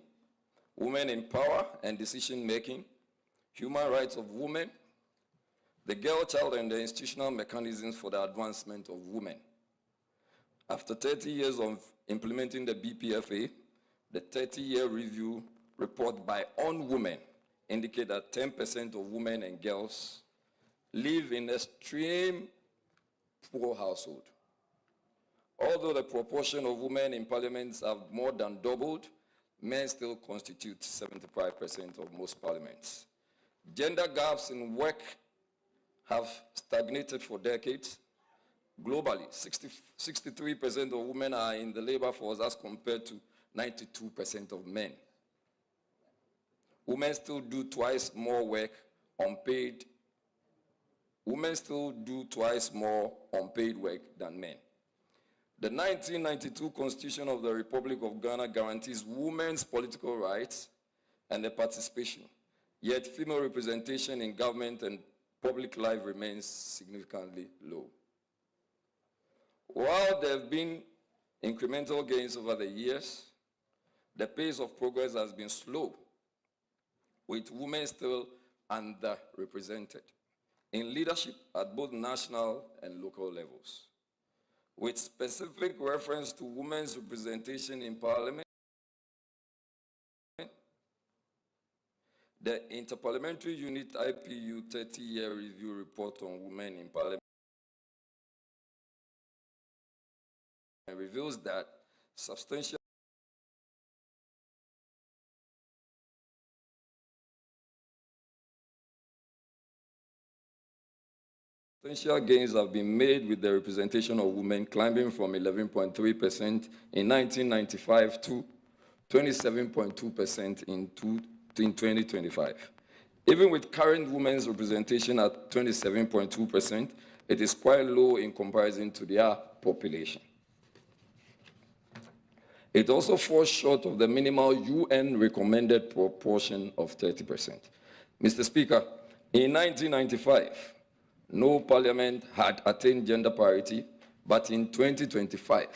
women in power and decision-making, human rights of women, the girl child and the institutional mechanisms for the advancement of women. After 30 years of implementing the BPFA, the 30-year review report by On Women indicate that 10% of women and girls live in extreme poor household. Although the proportion of women in parliaments have more than doubled, men still constitute 75% of most parliaments. Gender gaps in work have stagnated for decades. Globally, 63% of women are in the labor force as compared to 92% of men. Women still do twice more work unpaid. Women still do twice more unpaid work than men. The 1992 Constitution of the Republic of Ghana guarantees women's political rights and their participation, yet female representation in government and public life remains significantly low. While there have been incremental gains over the years, the pace of progress has been slow, with women still underrepresented in leadership at both national and local levels. With specific reference to women's representation in parliament, the Interparliamentary Unit IPU 30-year review report on women in parliament reveals that substantial gains have been made with the representation of women climbing from 11.3% in 1995 to 27.2% in 2025. Even with current women's representation at 27.2%, it is quite low in comparison to their population. It also falls short of the minimal UN recommended proportion of 30%. Mr. Speaker, in 1995, no parliament had attained gender parity, but in 2025,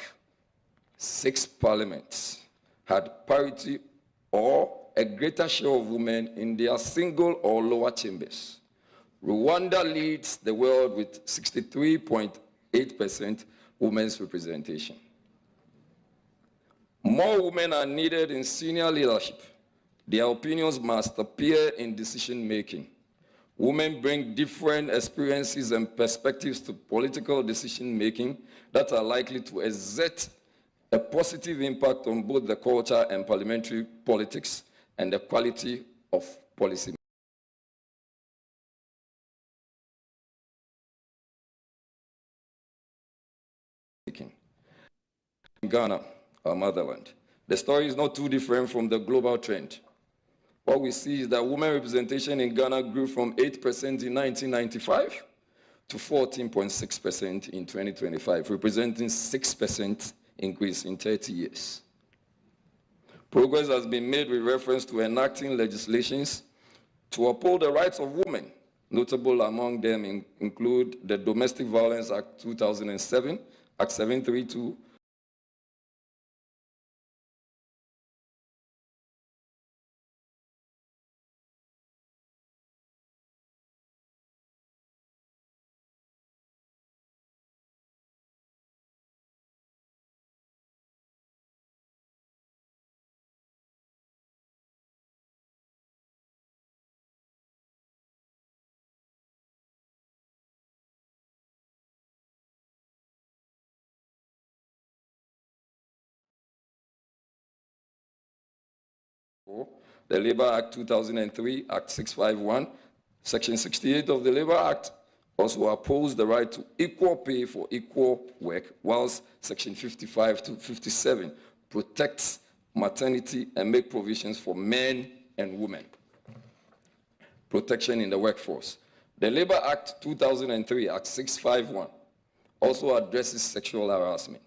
6 parliaments had parity or a greater share of women in their single or lower chambers. Rwanda leads the world with 63.8% women's representation. More women are needed in senior leadership. Their opinions must appear in decision-making. Women bring different experiences and perspectives to political decision-making that are likely to exert a positive impact on both the culture and parliamentary politics and the quality of policy making. In Ghana, our motherland, the story is not too different from the global trend. What we see is that women representation in Ghana grew from 8% in 1995 to 14.6% in 2025, representing 6% increase in 30 years. Progress has been made with reference to enacting legislations to uphold the rights of women. Notable among them include the Domestic Violence Act 2007, Act 732, the Labor Act 2003, Act 651, Section 68 of the Labor Act also upholds the right to equal pay for equal work, whilst Section 55 to 57 protects maternity, and make provisions for men and women. Protection in the workforce. The Labor Act 2003, Act 651, also addresses sexual harassment.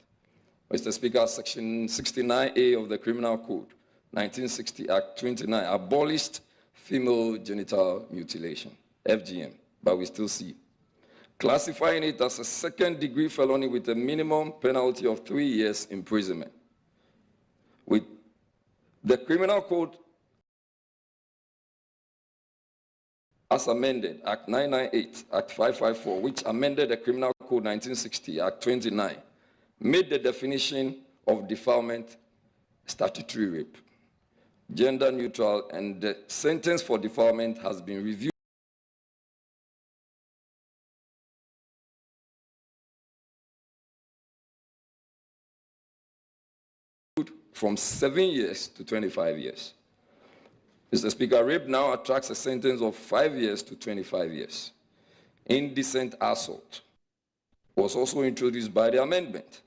Mr. Speaker, Section 69A of the Criminal Code, 1960, Act 29, abolished female genital mutilation, FGM, but we still see. Classifying it as a second-degree felony with a minimum penalty of 3 years imprisonment. With the Criminal Code as amended, Act 998, Act 554, which amended the Criminal Code 1960, Act 29, made the definition of defilement statutory rape, gender neutral, and the sentence for defilement has been reviewed from 7 years to 25 years. Mr. Speaker, rape now attracts a sentence of 5 years to 25 years. Indecent assault was also introduced by the amendment.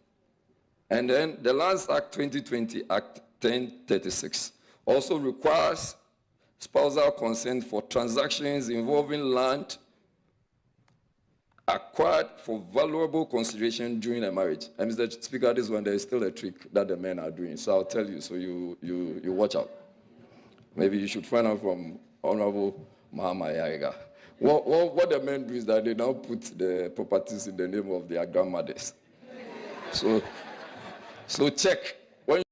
And then the last Act 2020, Act 1036, also requires spousal consent for transactions involving land acquired for valuable consideration during a marriage. And Mr. Speaker, this one, there is still a trick that the men are doing. So I'll tell you, so you watch out. Maybe you should find out from Honorable Mahama Yaiga. What the men do is that they now put the properties in the name of their grandmothers. So check. When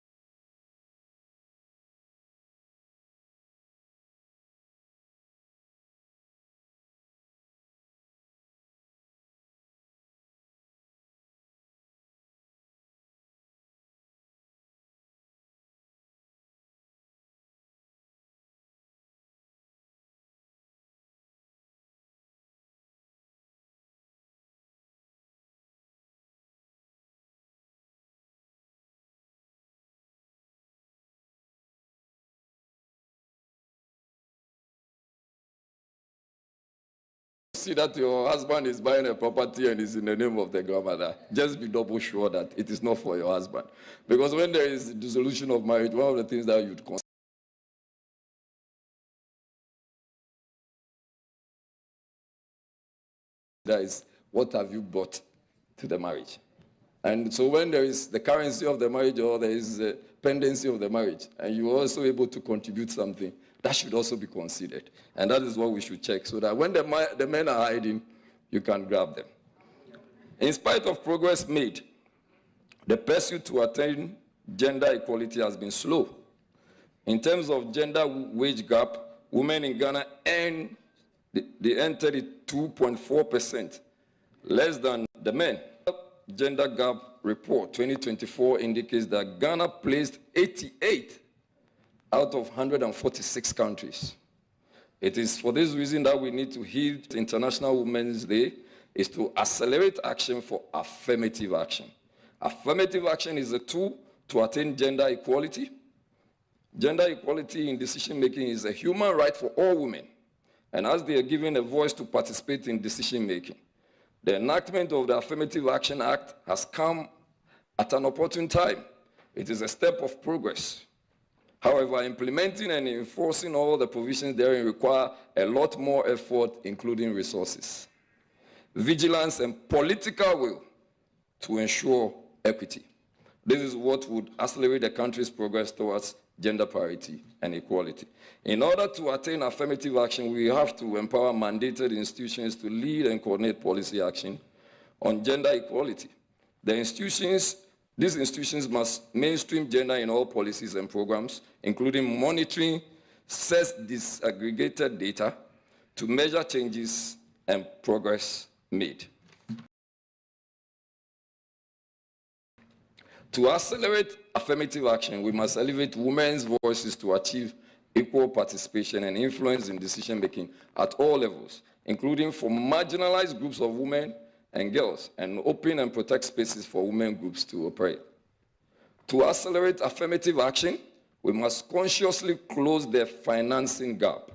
see that your husband is buying a property and is in the name of the grandmother, just be double sure that it is not for your husband. Because when there is dissolution of marriage, one of the things that you'd consider is what have you brought to the marriage. And so when there is the currency of the marriage or there is a pendency of the marriage, and you're also able to contribute something, that should also be considered. And that is what we should check, so that when the men are hiding, you can grab them. In spite of progress made, the pursuit to attain gender equality has been slow. In terms of gender wage gap, women in Ghana earn 32.4%, less than the men. Gender Gap Report 2024 indicates that Ghana placed 88 out of 146 countries. It is for this reason that we need to heed International Women's Day, is to accelerate action for affirmative action. Affirmative action is a tool to attain gender equality. Gender equality in decision-making is a human right for all women, and as they are given a voice to participate in decision-making. The enactment of the Affirmative Action Act has come at an opportune time. It is a step of progress. However, implementing and enforcing all the provisions therein require a lot more effort, including resources, vigilance, and political will to ensure equity. This is what would accelerate the country's progress towards gender parity and equality. In order to attain affirmative action, we have to empower mandated institutions to lead and coordinate policy action on gender equality. These institutions must mainstream gender in all policies and programs, including monitoring disaggregated data to measure changes and progress made. To accelerate affirmative action, we must elevate women's voices to achieve equal participation and influence in decision-making at all levels, including for marginalized groups of women and girls, and open and protect spaces for women groups to operate. To accelerate affirmative action, we must consciously close the financing gap.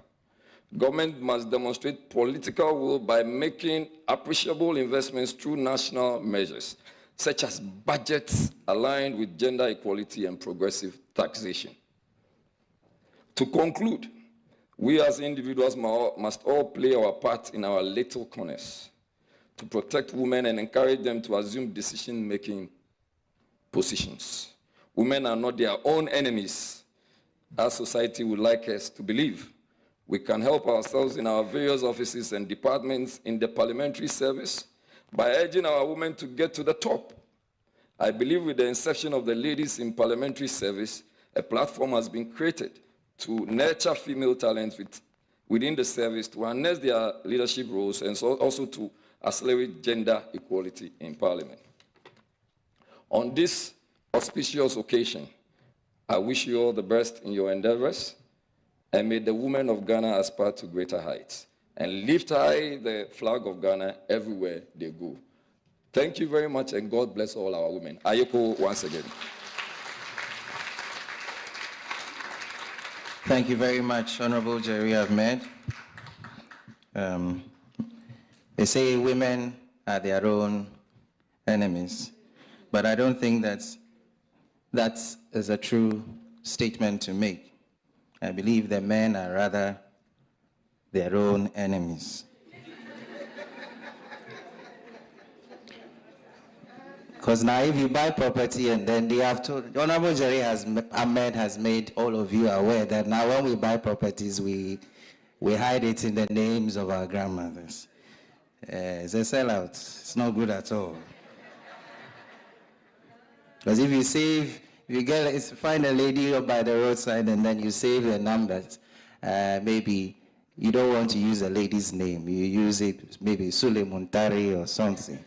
Government must demonstrate political will by making appreciable investments through national measures, such as budgets aligned with gender equality and progressive taxation. To conclude, we as individuals must all play our part in our little corners to protect women and encourage them to assume decision-making positions. Women are not their own enemies, as society would like us to believe. We can help ourselves in our various offices and departments in the parliamentary service by urging our women to get to the top. I believe with the inception of the Ladies in Parliamentary Service, a platform has been created to nurture female talents within the service, to harness their leadership roles, and so also to accelerate gender equality in Parliament. On this auspicious occasion, I wish you all the best in your endeavors, and may the women of Ghana aspire to greater heights and lift high the flag of Ghana everywhere they go. Thank you very much, and God bless all our women. Ayeko once again. Thank you very much, Honorable Jerry Ahmed. They say women are their own enemies, but I don't think that is a true statement to make. I believe that men are rather their own enemies. Because now if you buy property and then they have to, Honorable Jerry Ahmed has made all of you aware that now when we buy properties, we hide it in the names of our grandmothers. It's a sellout. It's not good at all. Because if you save, if you find a lady by the roadside and then you save the numbers, maybe you don't want to use a lady's name. You use it, maybe Sule Muntari or something.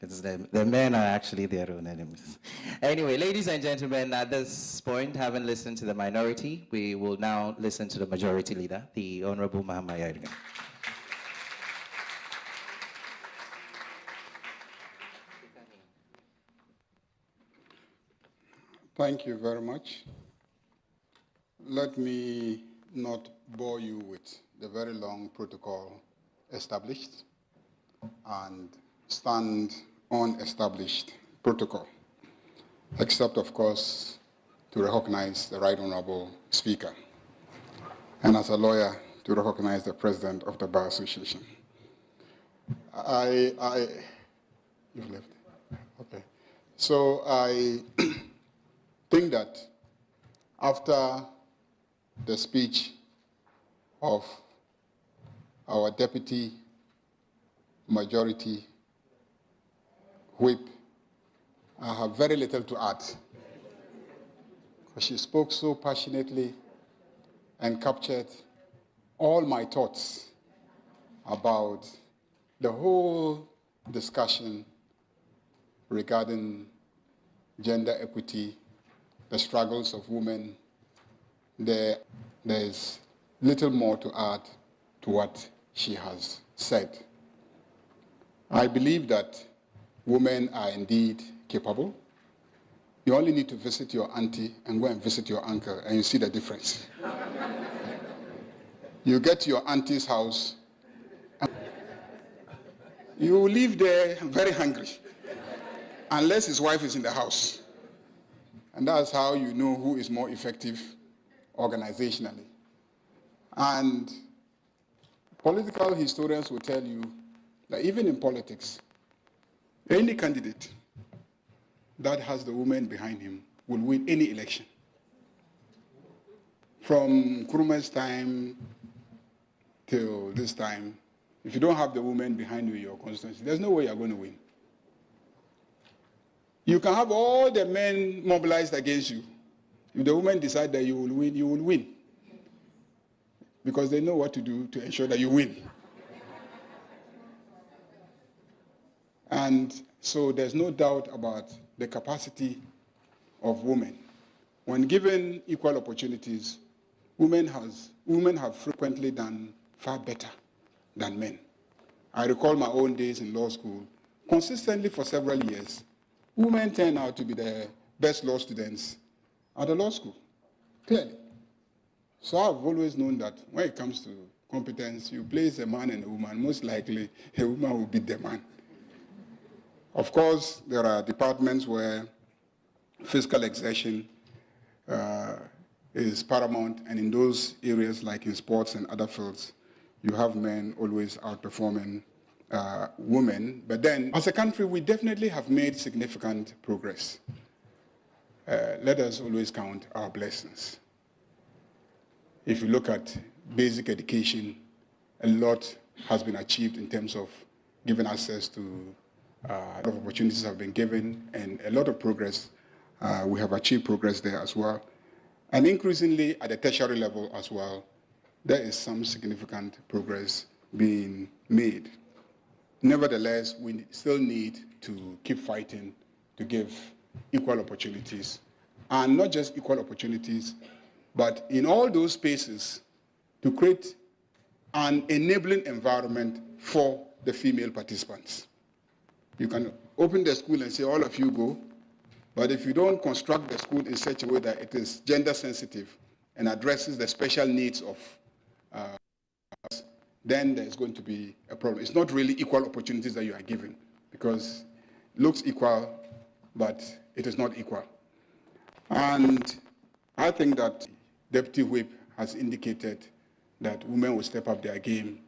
The men are actually their own enemies. Anyway, ladies and gentlemen, at this point, having listened to the minority, we will now listen to the majority leader, the Honorable Mahama Yariga. Thank you very much. Let me not bore you with the very long protocol established and stand on established protocol, except, of course, to recognize the Right Honorable Speaker, and as a lawyer, to recognize the President of the Bar Association. You've left? Okay. So I think that after the speech of our Deputy Majority Whip, I have very little to add, because she spoke so passionately and captured all my thoughts about the whole discussion regarding gender equity, the struggles of women. There's little more to add to what she has said. I believe that women are indeed capable. You only need to visit your auntie and go and visit your uncle, and you see the difference. You get to your auntie's house, you leave there very hungry, unless his wife is in the house. And that's how you know who is more effective organizationally. And political historians will tell you that even in politics, any candidate that has the women behind him will win any election. From Nkrumah's time till this time, if you don't have the women behind you in your constituency, there's no way you're going to win. You can have all the men mobilized against you. If the women decide that you will win, you will win. Because they know what to do to ensure that you win. And so there's no doubt about the capacity of women. When given equal opportunities, women have frequently done far better than men. I recall my own days in law school. Consistently for several years, women turn out to be the best law students at the law school, clearly. So I've always known that when it comes to competence, you place a man and a woman, most likely a woman will beat the man. Of course, there are departments where physical exertion is paramount, and in those areas, like in sports and other fields, you have men always outperforming women. But then, as a country, we definitely have made significant progress. Let us always count our blessings. If you look at basic education, a lot has been achieved in terms of giving access to a lot of opportunities have been given, and a lot of progress. We have achieved progress there as well. And increasingly at the tertiary level as well, there is some significant progress being made. Nevertheless, we still need to keep fighting to give equal opportunities, and not just equal opportunities, but in all those spaces to create an enabling environment for the female participants. You can open the school and say, all of you go, but if you don't construct the school in such a way that it is gender sensitive and addresses the special needs of then there's going to be a problem. It's not really equal opportunities that you are given, because it looks equal, but it is not equal. And I think that Deputy Whip has indicated that women will step up their game.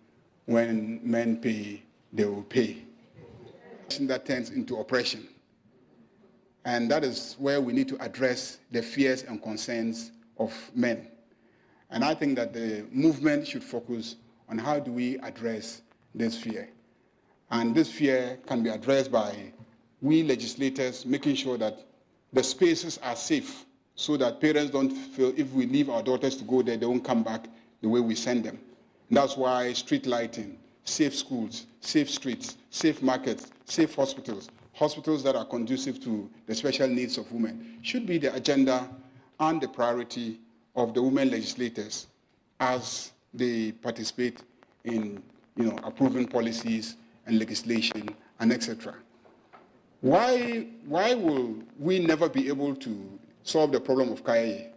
When men pay, they will pay. That turns into oppression. And that is where we need to address the fears and concerns of men. And I think that the movement should focus on how do we address this fear. And this fear can be addressed by we legislators making sure that the spaces are safe, so that parents don't feel if we leave our daughters to go there, they won't come back the way we send them. And that's why street lighting, safe schools, safe streets, safe markets, safe hospitals, hospitals that are conducive to the special needs of women should be the agenda and the priority of the women legislators as they participate in approving policies and legislation and etc. Why will we never be able to solve the problem of KIA?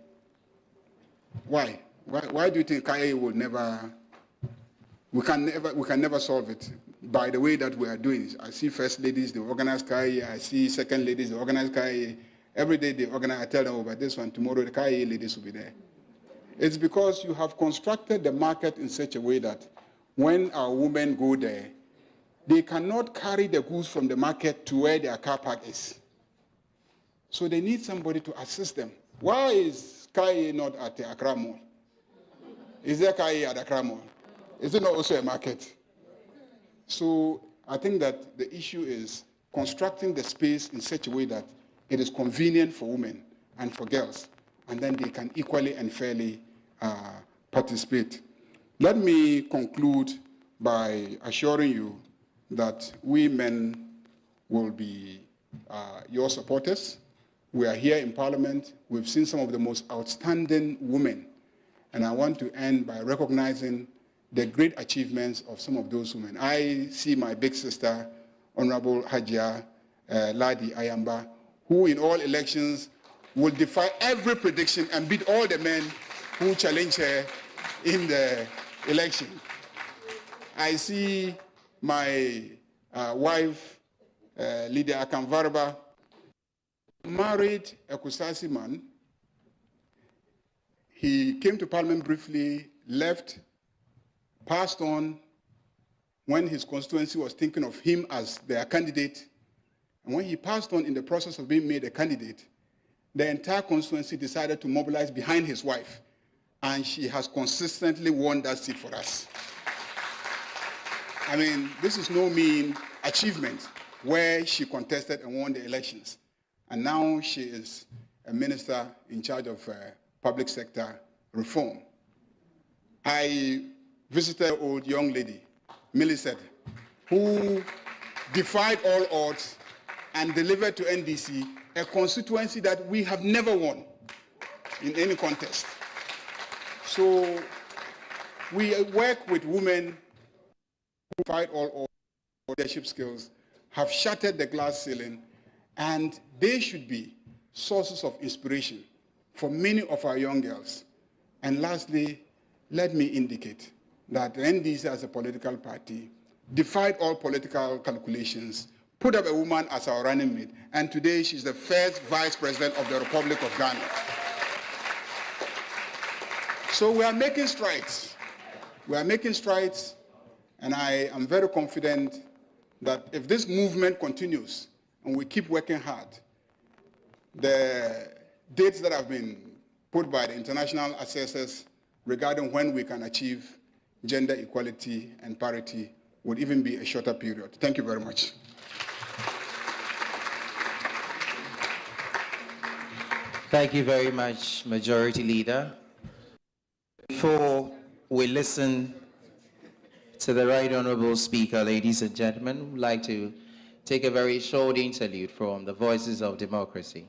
Why? Why do you think KIA will never? We can never solve it by the way that we are doing it. I see first ladies, they organize KIA. I see second ladies, they organize KIA. Every day they organize. I tell them about this one. Tomorrow the KIA ladies will be there. It's because you have constructed the market in such a way that when our women go there, they cannot carry the goods from the market to where their car park is. So they need somebody to assist them. Why is KIA not at the Accra Mall? Is there KIA at Accra Mall? Is it not also a market? So I think that the issue is constructing the space in such a way that it is convenient for women and for girls, and then they can equally and fairly participate. Let me conclude by assuring you that we men will be your supporters. We are here in Parliament. We've seen some of the most outstanding women, and I want to end by recognizing the great achievements of some of those women. I see my big sister, Honorable Hajia Ladi Ayamba, who in all elections will defy every prediction and beat all the men who challenge her in the election. I see my wife, Lydia Akamvarba, married a Kusasi man. He came to Parliament briefly, left, passed on when his constituency was thinking of him as their candidate. And when he passed on in the process of being made a candidate, the entire constituency decided to mobilize behind his wife. And she has consistently won that seat for us. I mean, this is no mean achievement where she contested and won the elections. And now she is a minister in charge of public sector reform. I visited an old young lady, Millicent, who defied all odds and delivered to NDC a constituency that we have never won in any contest. So we work with women who fight all leadership skills, have shattered the glass ceiling, and they should be sources of inspiration for many of our young girls. And lastly, let me indicate that the NDC as a political party defied all political calculations, put up a woman as our running mate, and today she's the first vice president of the Republic of Ghana. So we are making strides. We are making strides, and I am very confident that if this movement continues and we keep working hard, the dates that have been put by the international assessors regarding when we can achieve gender equality and parity would even be a shorter period. Thank you very much. Thank you very much, Majority Leader. Before we listen to the Right Honorable Speaker, ladies and gentlemen, we'd like to take a very short interlude from the Voices of Democracy.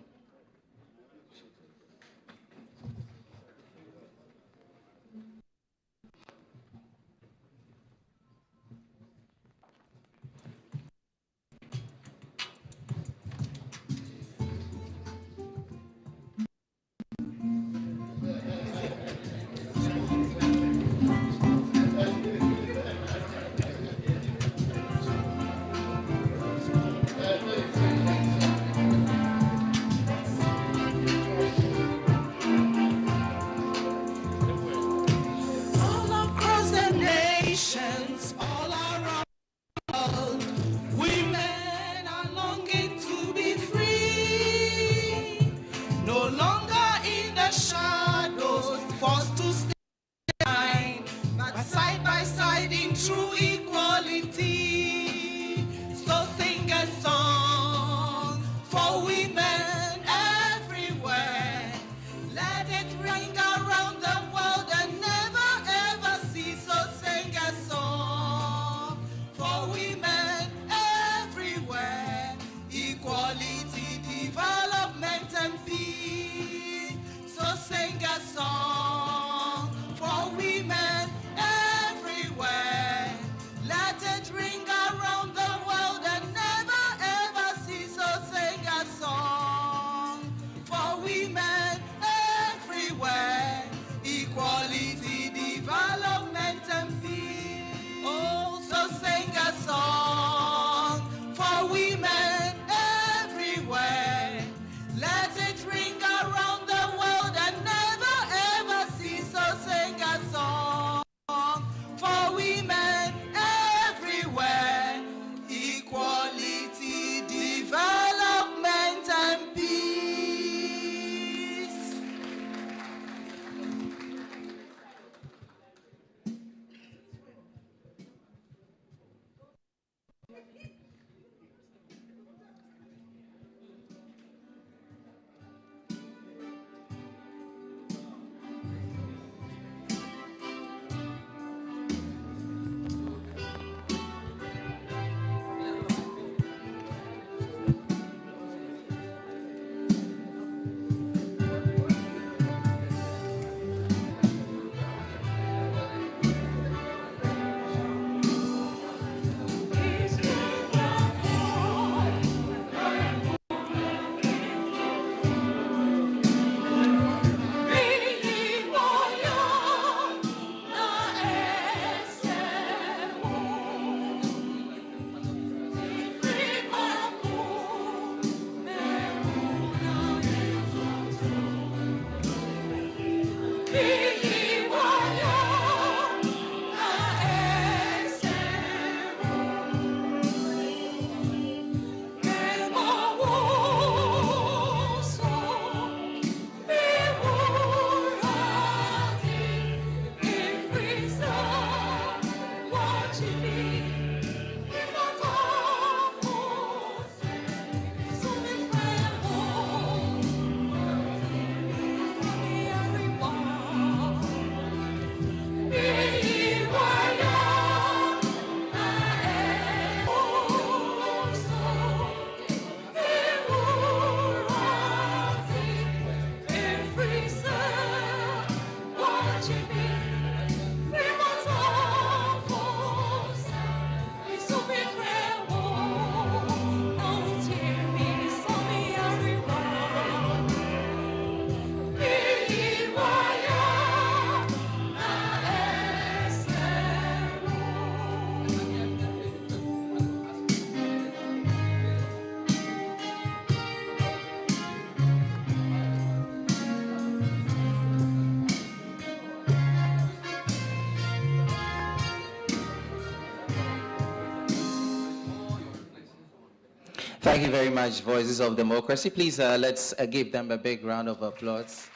Thank you very much, Voices of Democracy. Please, let's give them a big round of applause.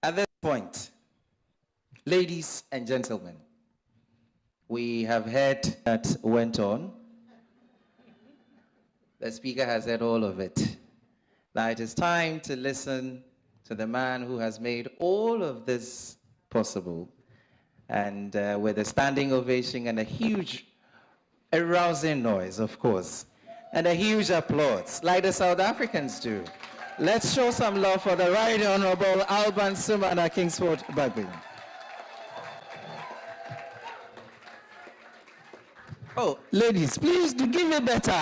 At this point, ladies and gentlemen, we have heard that went on. The speaker has said all of it. Now it is time to listen to the man who has made all of this possible. And with a standing ovation and a huge, arousing noise, of course, and a huge applause, like the South Africans do. Let's show some love for the Right Honorable Alban Sumana Kingsford Bagbin. Oh, ladies, please do give me better.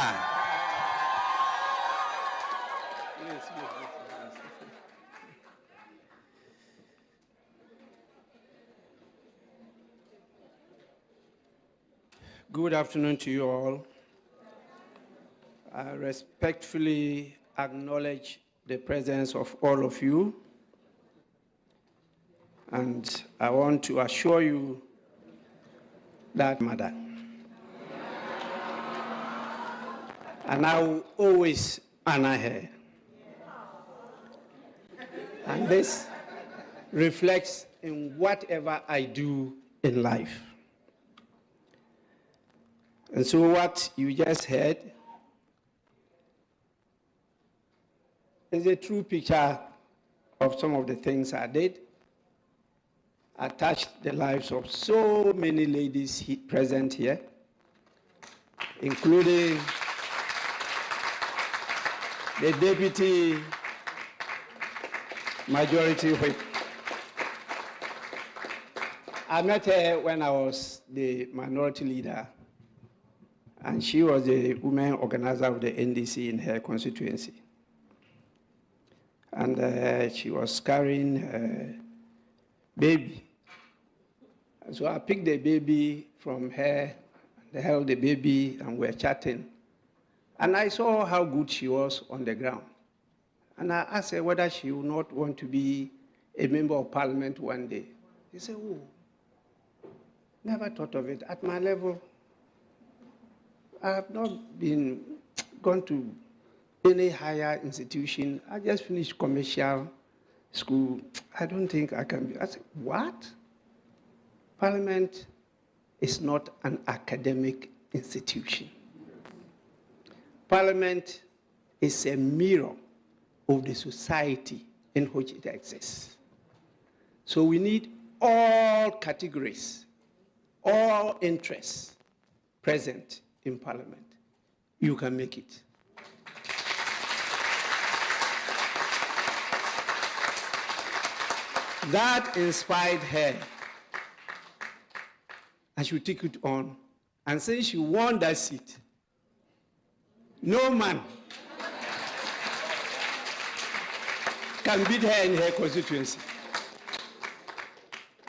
Good afternoon to you all. I respectfully acknowledge the presence of all of you, and I want to assure you that, Mother, and I will always honor her. And this reflects in whatever I do in life. And so what you just heard is a true picture of some of the things I did. I touched the lives of so many ladies present here, including the Deputy Majority Whip. I met her when I was the minority leader, and she was the women organizer of the NDC in her constituency. And she was carrying her baby. And so I picked the baby from her, and held the baby, and we're chatting. And I saw how good she was on the ground. And I asked her whether she would not want to be a member of parliament one day. She said, oh, never thought of it. At my level, I have not gone to any higher institution. I just finished commercial school. I don't think I can be. I said, what? Parliament is not an academic institution. Parliament is a mirror of the society in which it exists. So we need all categories, all interests present in Parliament. You can make it. That inspired her, and she took it on. And since she won that seat, no man can beat her in her constituency.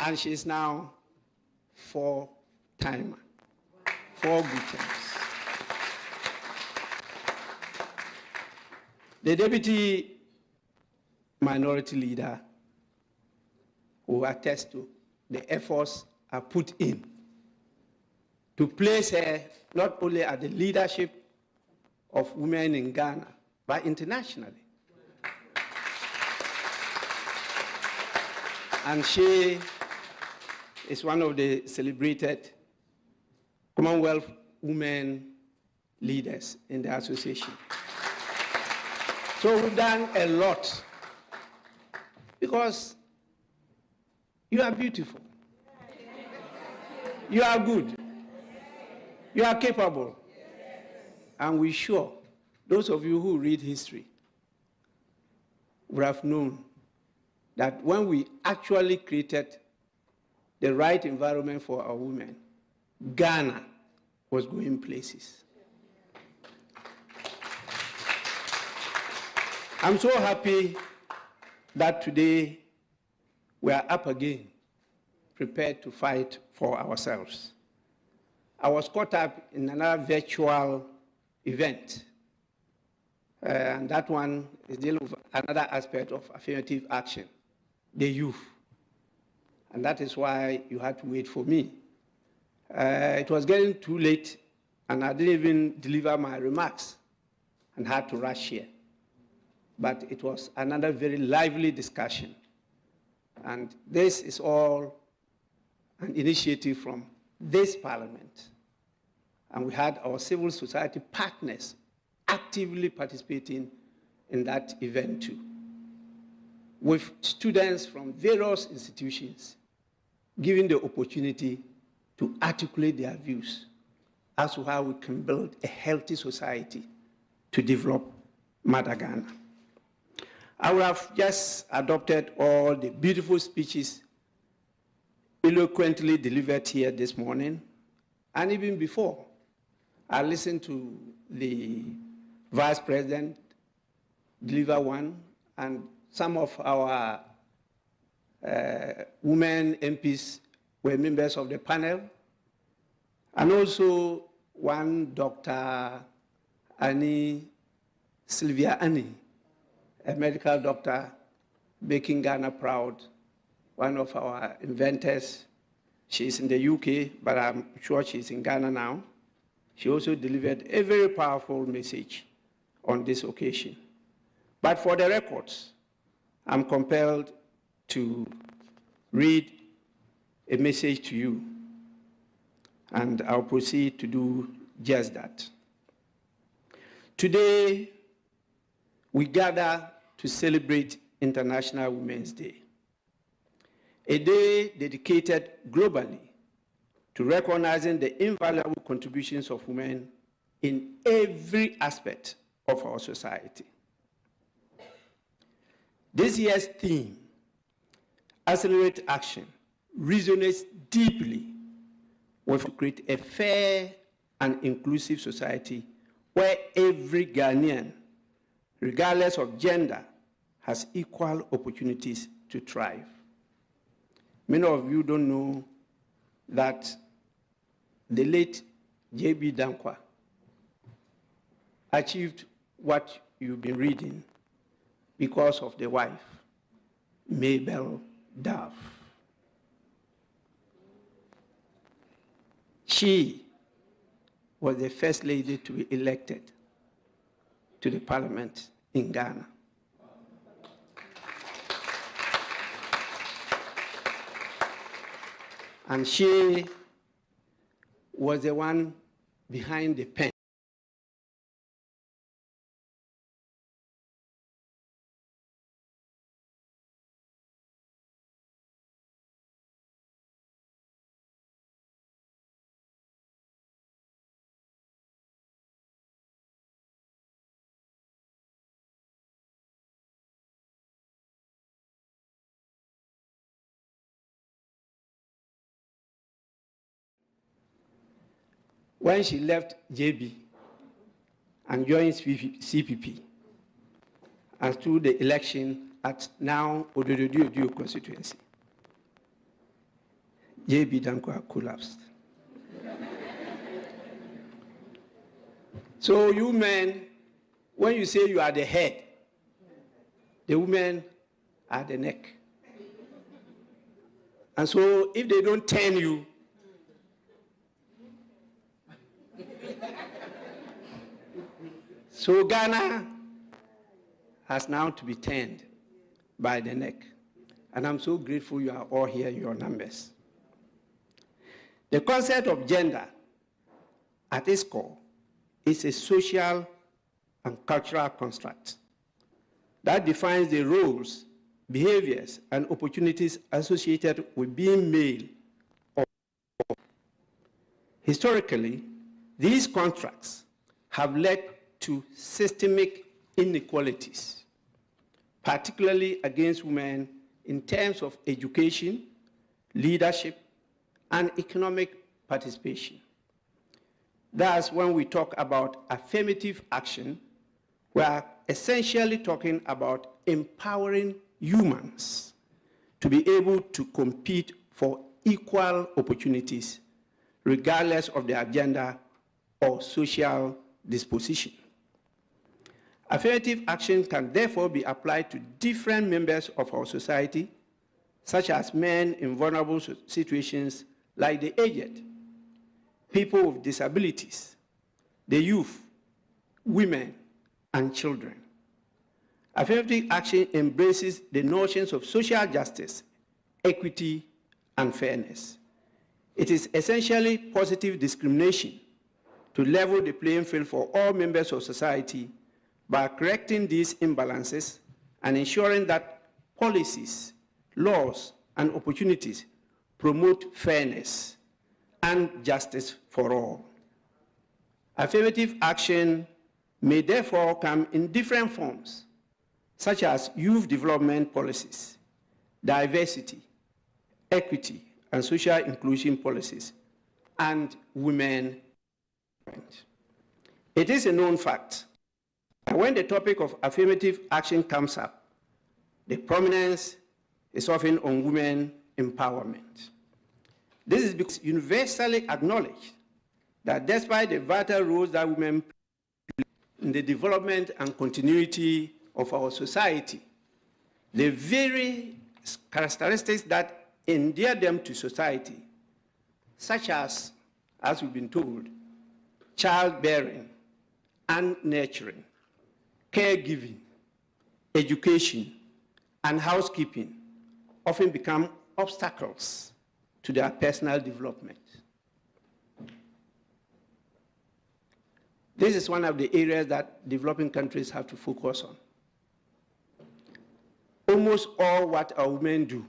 And she's now 4-timer, 4 good terms. The Deputy Minority Leader will attest to the efforts are put in to place her not only at the leadership of women in Ghana, but internationally. And she is one of the celebrated Commonwealth women leaders in the association. So we've done a lot, because you are beautiful, you are good, you are capable, and we're sure those of you who read history would have known that when we actually created the right environment for our women, Ghana was going places. I'm so happy that today we are up again, prepared to fight for ourselves. I was caught up in another virtual event, and that one is dealing with another aspect of affirmative action, the youth. And that is why you had to wait for me. It was getting too late, and I didn't even deliver my remarks and had to rush here. But it was another very lively discussion. And this is all an initiative from this Parliament. And we had our civil society partners actively participating in that event too, with students from various institutions given the opportunity to articulate their views as to how we can build a healthy society to develop Mother Ghana. I would have just adopted all the beautiful speeches eloquently delivered here this morning, and even before. I listened to the Vice President deliver one, and some of our women MPs were members of the panel, and also one Dr. Sylvia Annie, a medical doctor, making Ghana proud, one of our inventors. She's in the UK, but I'm sure she's in Ghana now. She also delivered a very powerful message on this occasion. But for the records, I'm compelled to read a message to you, and I'll proceed to do just that. Today, we gather to celebrate International Women's Day, a day dedicated globally to recognizing the invaluable contributions of women in every aspect of our society. This year's theme, Accelerate Action, resonates deeply with to create a fair and inclusive society where every Ghanaian, regardless of gender, has equal opportunities to thrive. Many of you don't know that the late J.B. Dankwa achieved what you've been reading because of the wife, Mabel Dove. She was the first lady to be elected to the parliament in Ghana. And she was the one behind the pen. When she left JB and joined CPP and stood the election at now Odododio constituency, JB Dankwa collapsed. So you men, when you say you are the head, the women are the neck. And so if they don't turn you, so Ghana has now to be turned by the neck. And I'm so grateful you are all here in your numbers. The concept of gender at its core is a social and cultural construct that defines the roles, behaviors, and opportunities associated with being male or female. Historically, these constructs have led to systemic inequalities, particularly against women in terms of education, leadership, and economic participation. Thus, when we talk about affirmative action, we are essentially talking about empowering humans to be able to compete for equal opportunities, regardless of their gender or social disposition. Affirmative action can therefore be applied to different members of our society, such as men in vulnerable situations like the aged, people with disabilities, the youth, women, and children. Affirmative action embraces the notions of social justice, equity, and fairness. It is essentially positive discrimination to level the playing field for all members of society by correcting these imbalances and ensuring that policies, laws, and opportunities promote fairness and justice for all. Affirmative action may therefore come in different forms, such as youth development policies, diversity, equity, and social inclusion policies, and women. It is a known fact that when the topic of affirmative action comes up, the prominence is often on women empowerment. This is because it's universally acknowledged that despite the vital roles that women play in the development and continuity of our society, the very characteristics that endear them to society, such as we've been told, childbearing and nurturing, caregiving, education, and housekeeping, often become obstacles to their personal development. This is one of the areas that developing countries have to focus on. Almost all what our women do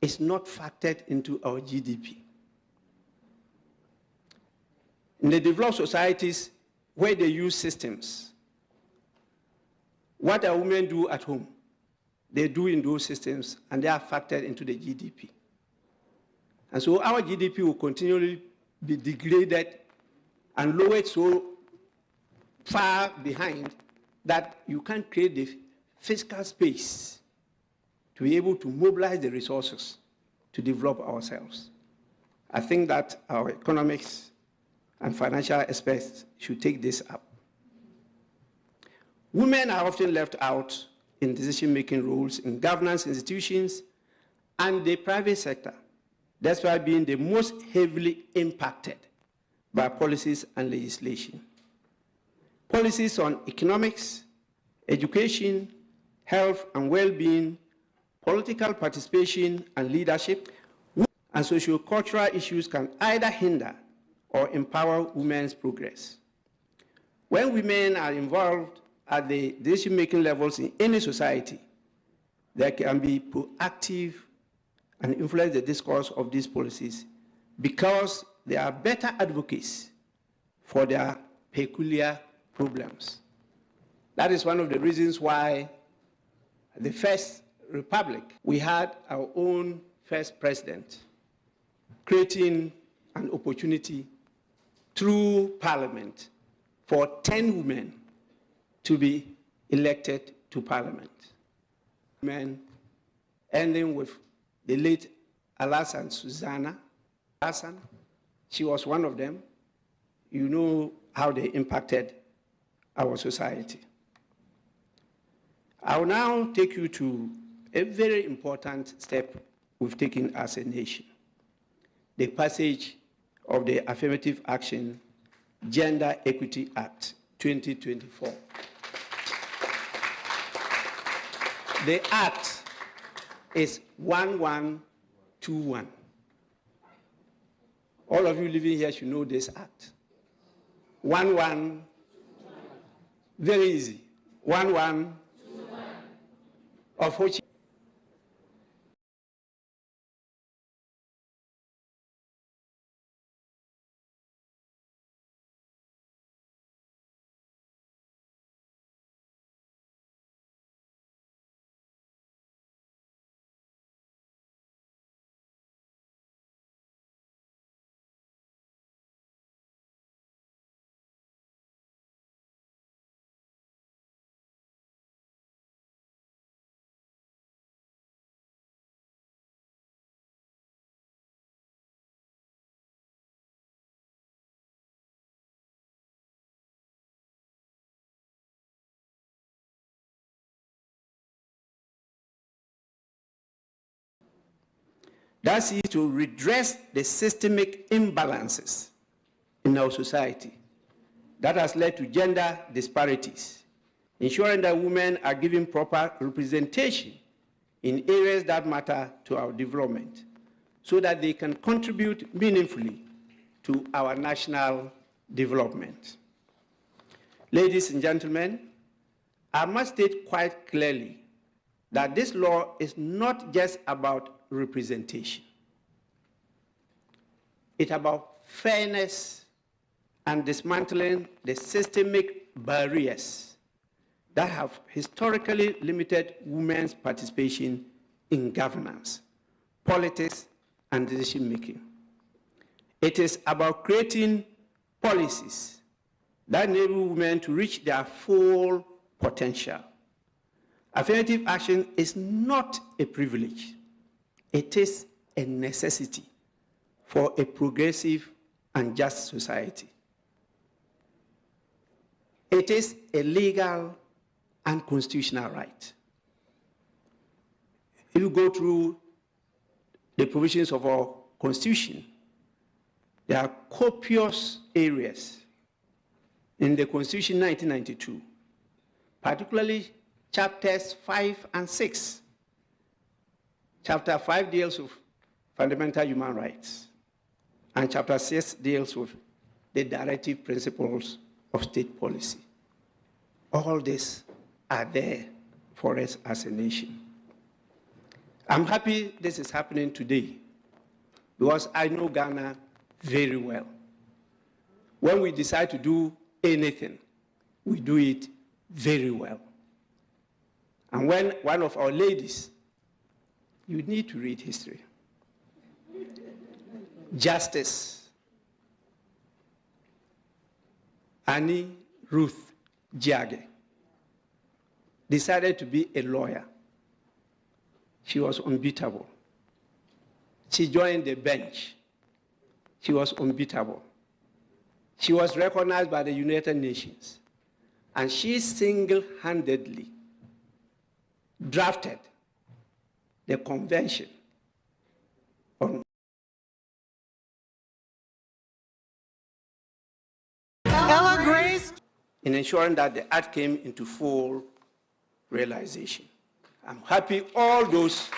is not factored into our GDP. In the developed societies where they use systems, what our women do at home, they do in those systems, and they are factored into the GDP. And so our GDP will continually be degraded and lowered so far behind that you can't create the physical space to be able to mobilize the resources to develop ourselves. I think that our economics and financial experts should take this up. Women are often left out in decision-making roles in governance institutions and the private sector. That's why being the most heavily impacted by policies and legislation. Policies on economics, education, health and well-being, political participation and leadership, and socio-cultural issues can either hinder or empower women's progress. When women are involved at the decision-making levels in any society, they can be proactive and influence the discourse of these policies because they are better advocates for their peculiar problems. That is one of the reasons why the first republic, we had our own first president, creating an opportunity through parliament for 10 women to be elected to parliament. Women, ending with the late Alassane Susanna Alassane. She was one of them. You know how they impacted our society. I will now take you to a very important step we've taken as a nation, the passage of the Affirmative Action Gender Equity Act 2024. The act is 1121. All of you living here should know this act. 1121. Very easy. 1121. Of which that is to redress the systemic imbalances in our society that has led to gender disparities, ensuring that women are given proper representation in areas that matter to our development so that they can contribute meaningfully to our national development. Ladies and gentlemen, I must state quite clearly that this law is not just about representation. It's about fairness and dismantling the systemic barriers that have historically limited women's participation in governance, politics, and decision-making. It is about creating policies that enable women to reach their full potential. Affirmative action is not a privilege. It is a necessity for a progressive and just society. It is a legal and constitutional right. If you go through the provisions of our Constitution, there are copious areas in the Constitution 1992, particularly chapters 5 and 6. Chapter 5 deals with fundamental human rights, and chapter 6 deals with the directive principles of state policy. All these are there for us as a nation. I'm happy this is happening today because I know Ghana very well. When we decide to do anything, we do it very well. And when one of our ladies, you need to read history, Justice Annie Ruth Giage, decided to be a lawyer. She was unbeatable. She joined the bench. She was unbeatable. She was recognized by the United Nations, and she single-handedly drafted the Convention on Ella Grace in ensuring that the act came into full realization. I'm happy all those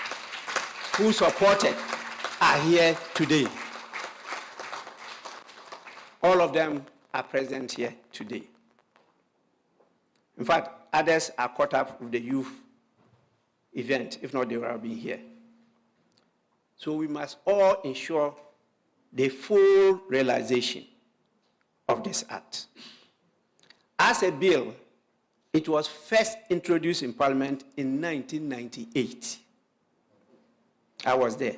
who supported are here today. All of them are present here today. In fact, others are caught up with the youth event. If not, they would have been here. So we must all ensure the full realization of this act. As a bill, it was first introduced in Parliament in 1998. I was there.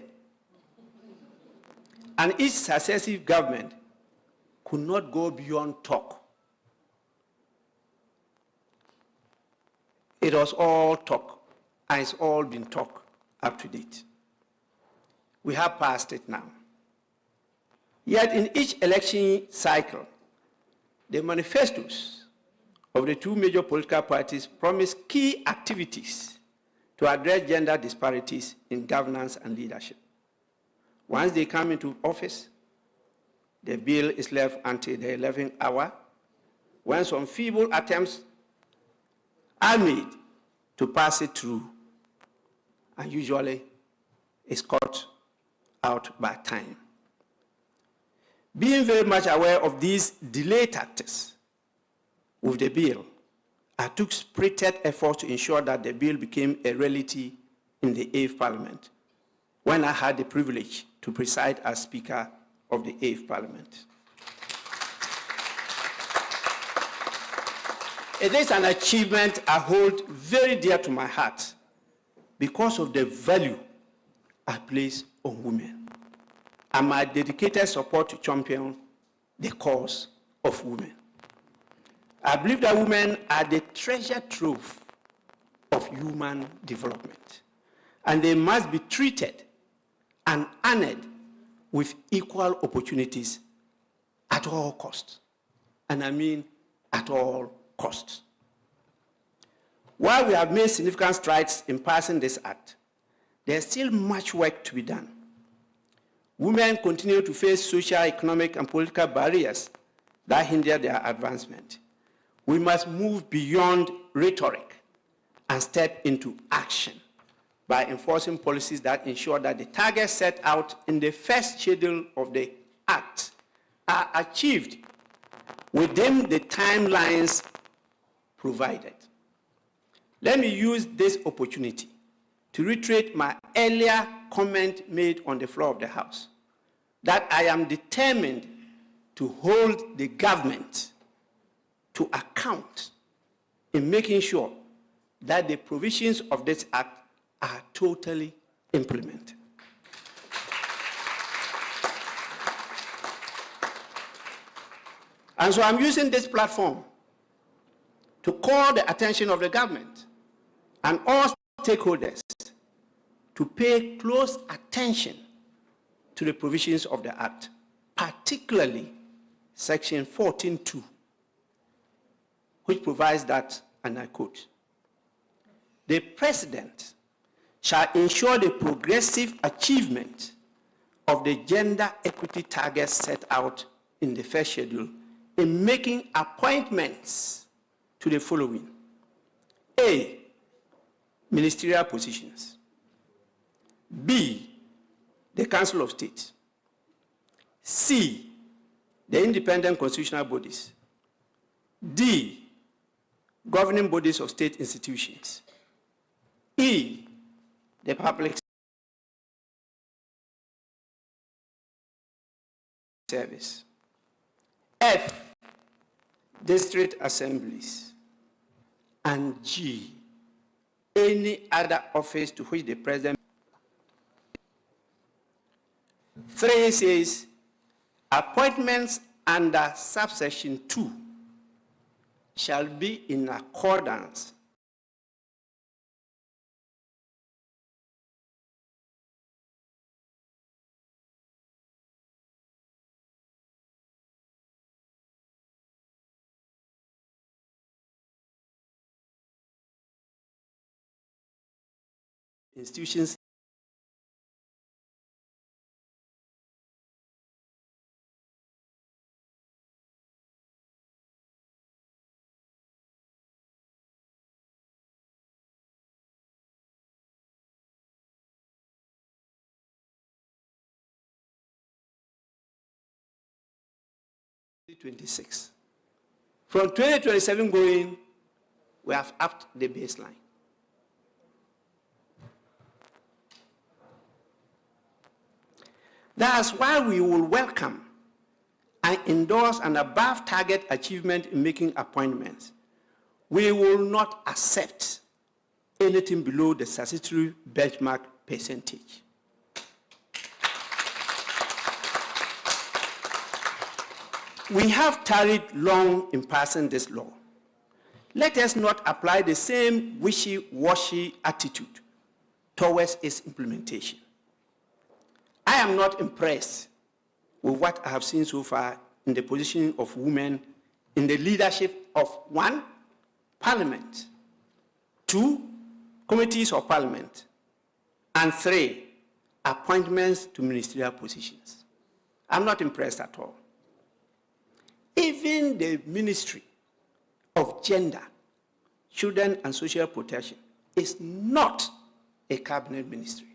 And each successive government could not go beyond talk. It was all talk, and it's all been talk up to date. We have passed it now. Yet in each election cycle, the manifestos of the two major political parties promise key activities to address gender disparities in governance and leadership. Once they come into office, the bill is left until the 11th hour, when some feeble attempts are made to pass it through, and usually it's cut out by time. Being very much aware of these delay tactics with the bill, I took spirited efforts to ensure that the bill became a reality in the 8th Parliament, when I had the privilege to preside as Speaker of the 8th Parliament. It is an achievement I hold very dear to my heart because of the value I place on women and my dedicated support to champion the cause of women. I believe that women are the treasure trove of human development, and they must be treated and honored with equal opportunities at all costs. And I mean at all costs. While we have made significant strides in passing this act, there's still much work to be done. Women continue to face social, economic, and political barriers that hinder their advancement. We must move beyond rhetoric and step into action by enforcing policies that ensure that the targets set out in the first schedule of the Act are achieved within the timelines provided. Let me use this opportunity to reiterate my earlier comment made on the floor of the House, that I am determined to hold the government to account in making sure that the provisions of this Act are totally implemented. And so I'm using this platform to call the attention of the government and all stakeholders to pay close attention to the provisions of the Act, particularly Section 14(2), which provides that, and I quote, "The President shall ensure the progressive achievement of the gender equity targets set out in the first schedule in making appointments to the following: A, ministerial positions; B, the Council of State; C, the independent constitutional bodies; D, governing bodies of state institutions; E, the public service; F, district assemblies; and G, any other office to which the President. 3 says, appointments under subsection 2 shall be in accordance institutions (26). From 2027 going, we have upped the baseline. That's why we will welcome and endorse an above target achievement in making appointments. We will not accept anything below the statutory benchmark percentage. We have tarried long in passing this law. Let us not apply the same wishy-washy attitude towards its implementation. I am not impressed with what I have seen so far in the position of women in the leadership of 1, Parliament; 2, committees of Parliament; and 3, appointments to ministerial positions. I'm not impressed at all. Even the Ministry of Gender, Children and Social Protection is not a cabinet ministry.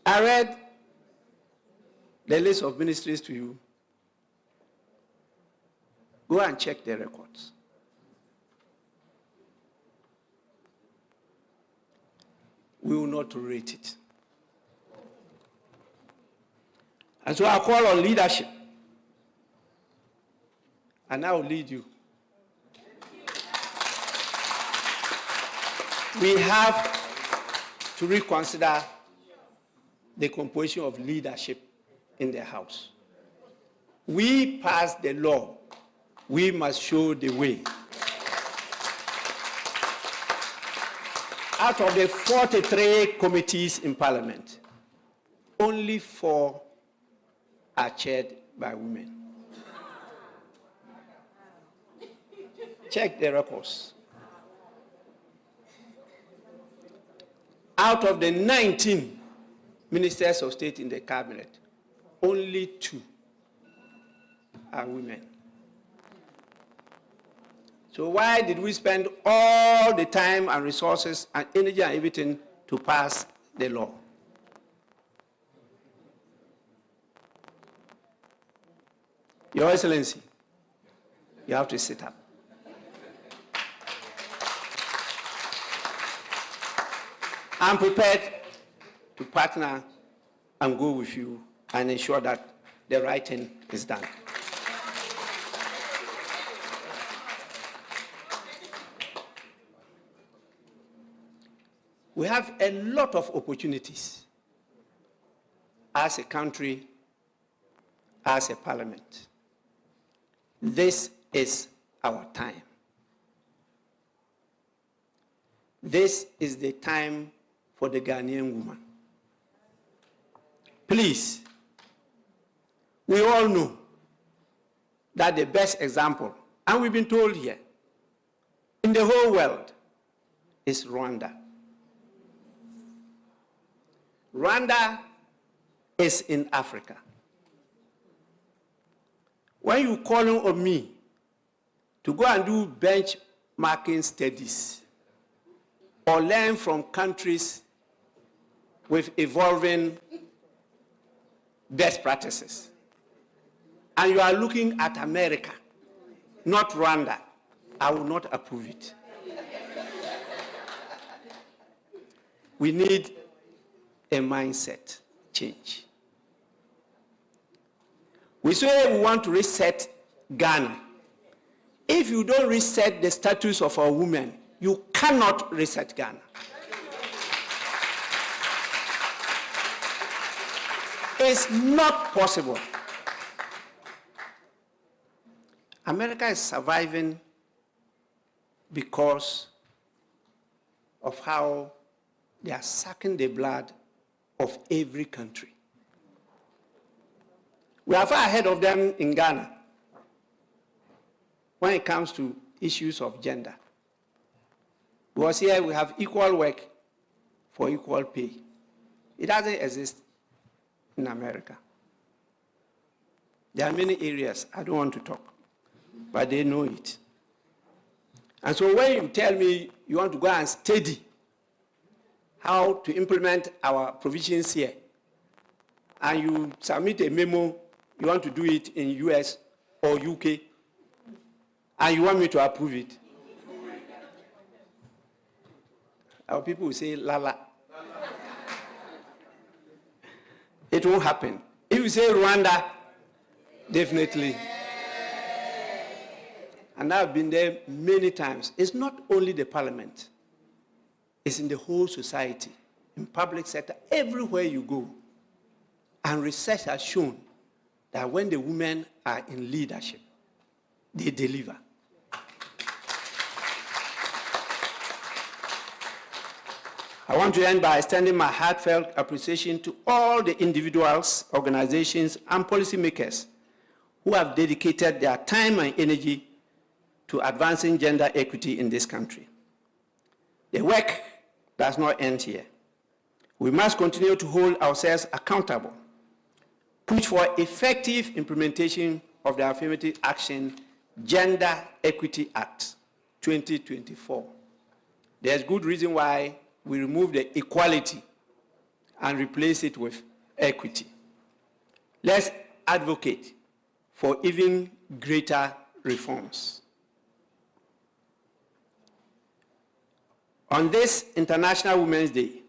I read the list of ministries to you. Go and check the records. We will not tolerate it. And so I call on leadership, and I will lead you. We have to reconsider the composition of leadership in the House. We pass the law. We must show the way. Out of the 43 committees in Parliament, only 4 are chaired by women. Check the records. Out of the 19 ministers of state in the cabinet, only 2 are women. So why did we spend all the time and resources and energy and everything to pass the law? Your Excellency, you have to sit up. I'm prepared to partner and go with you and ensure that the right thing is done. We have a lot of opportunities as a country, as a parliament. This is our time. This is the time for the Ghanaian woman. Please, we all know that the best example, and we've been told here, in the whole world, is Rwanda. Rwanda is in Africa. When you call on me to go and do benchmarking studies or learn from countries with evolving best practices, and you are looking at America, not Rwanda, I will not approve it. We need a mindset change. We say we want to reset Ghana. If you don't reset the status of our women, you cannot reset Ghana. It's not possible. America is surviving because of how they are sucking the blood of every country. We are far ahead of them in Ghana when it comes to issues of gender. Because here we have equal work for equal pay. It doesn't exist in America. There are many areas I don't want to talk, but they know it. And so when you tell me you want to go and study how to implement our provisions here, and you submit a memo, you want to do it in US or UK, and you want me to approve it, our people will say, Lala. It won't happen. If you say Rwanda, definitely. And I've been there many times. It's not only the parliament. It's in the whole society, in public sector, everywhere you go. And research has shown that when the women are in leadership, they deliver. I want to end by extending my heartfelt appreciation to all the individuals, organizations, and policymakers who have dedicated their time and energy to advancing gender equity in this country. The work does not end here. We must continue to hold ourselves accountable, push for effective implementation of the Affirmative Action Gender Equity Act 2024. There's good reason why we remove the equality and replace it with equity. Let's advocate for even greater reforms. On this International Women's Day,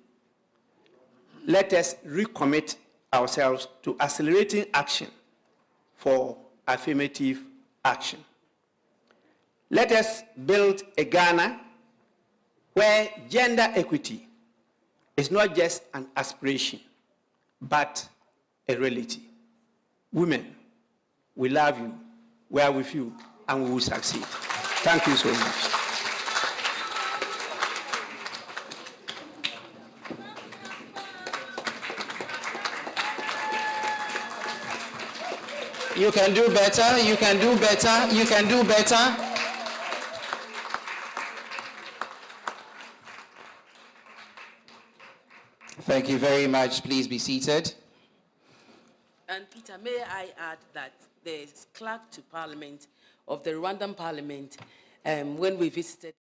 let us recommit ourselves to accelerating action for affirmative action. Let us build a Ghana where gender equity is not just an aspiration, but a reality. Women, we love you, we are with you, and we will succeed. Thank you so much. You can do better. You can do better. You can do better. Thank you very much. Please be seated. And Peter, may I add that the clerk to Parliament of the Rwandan Parliament, when we visited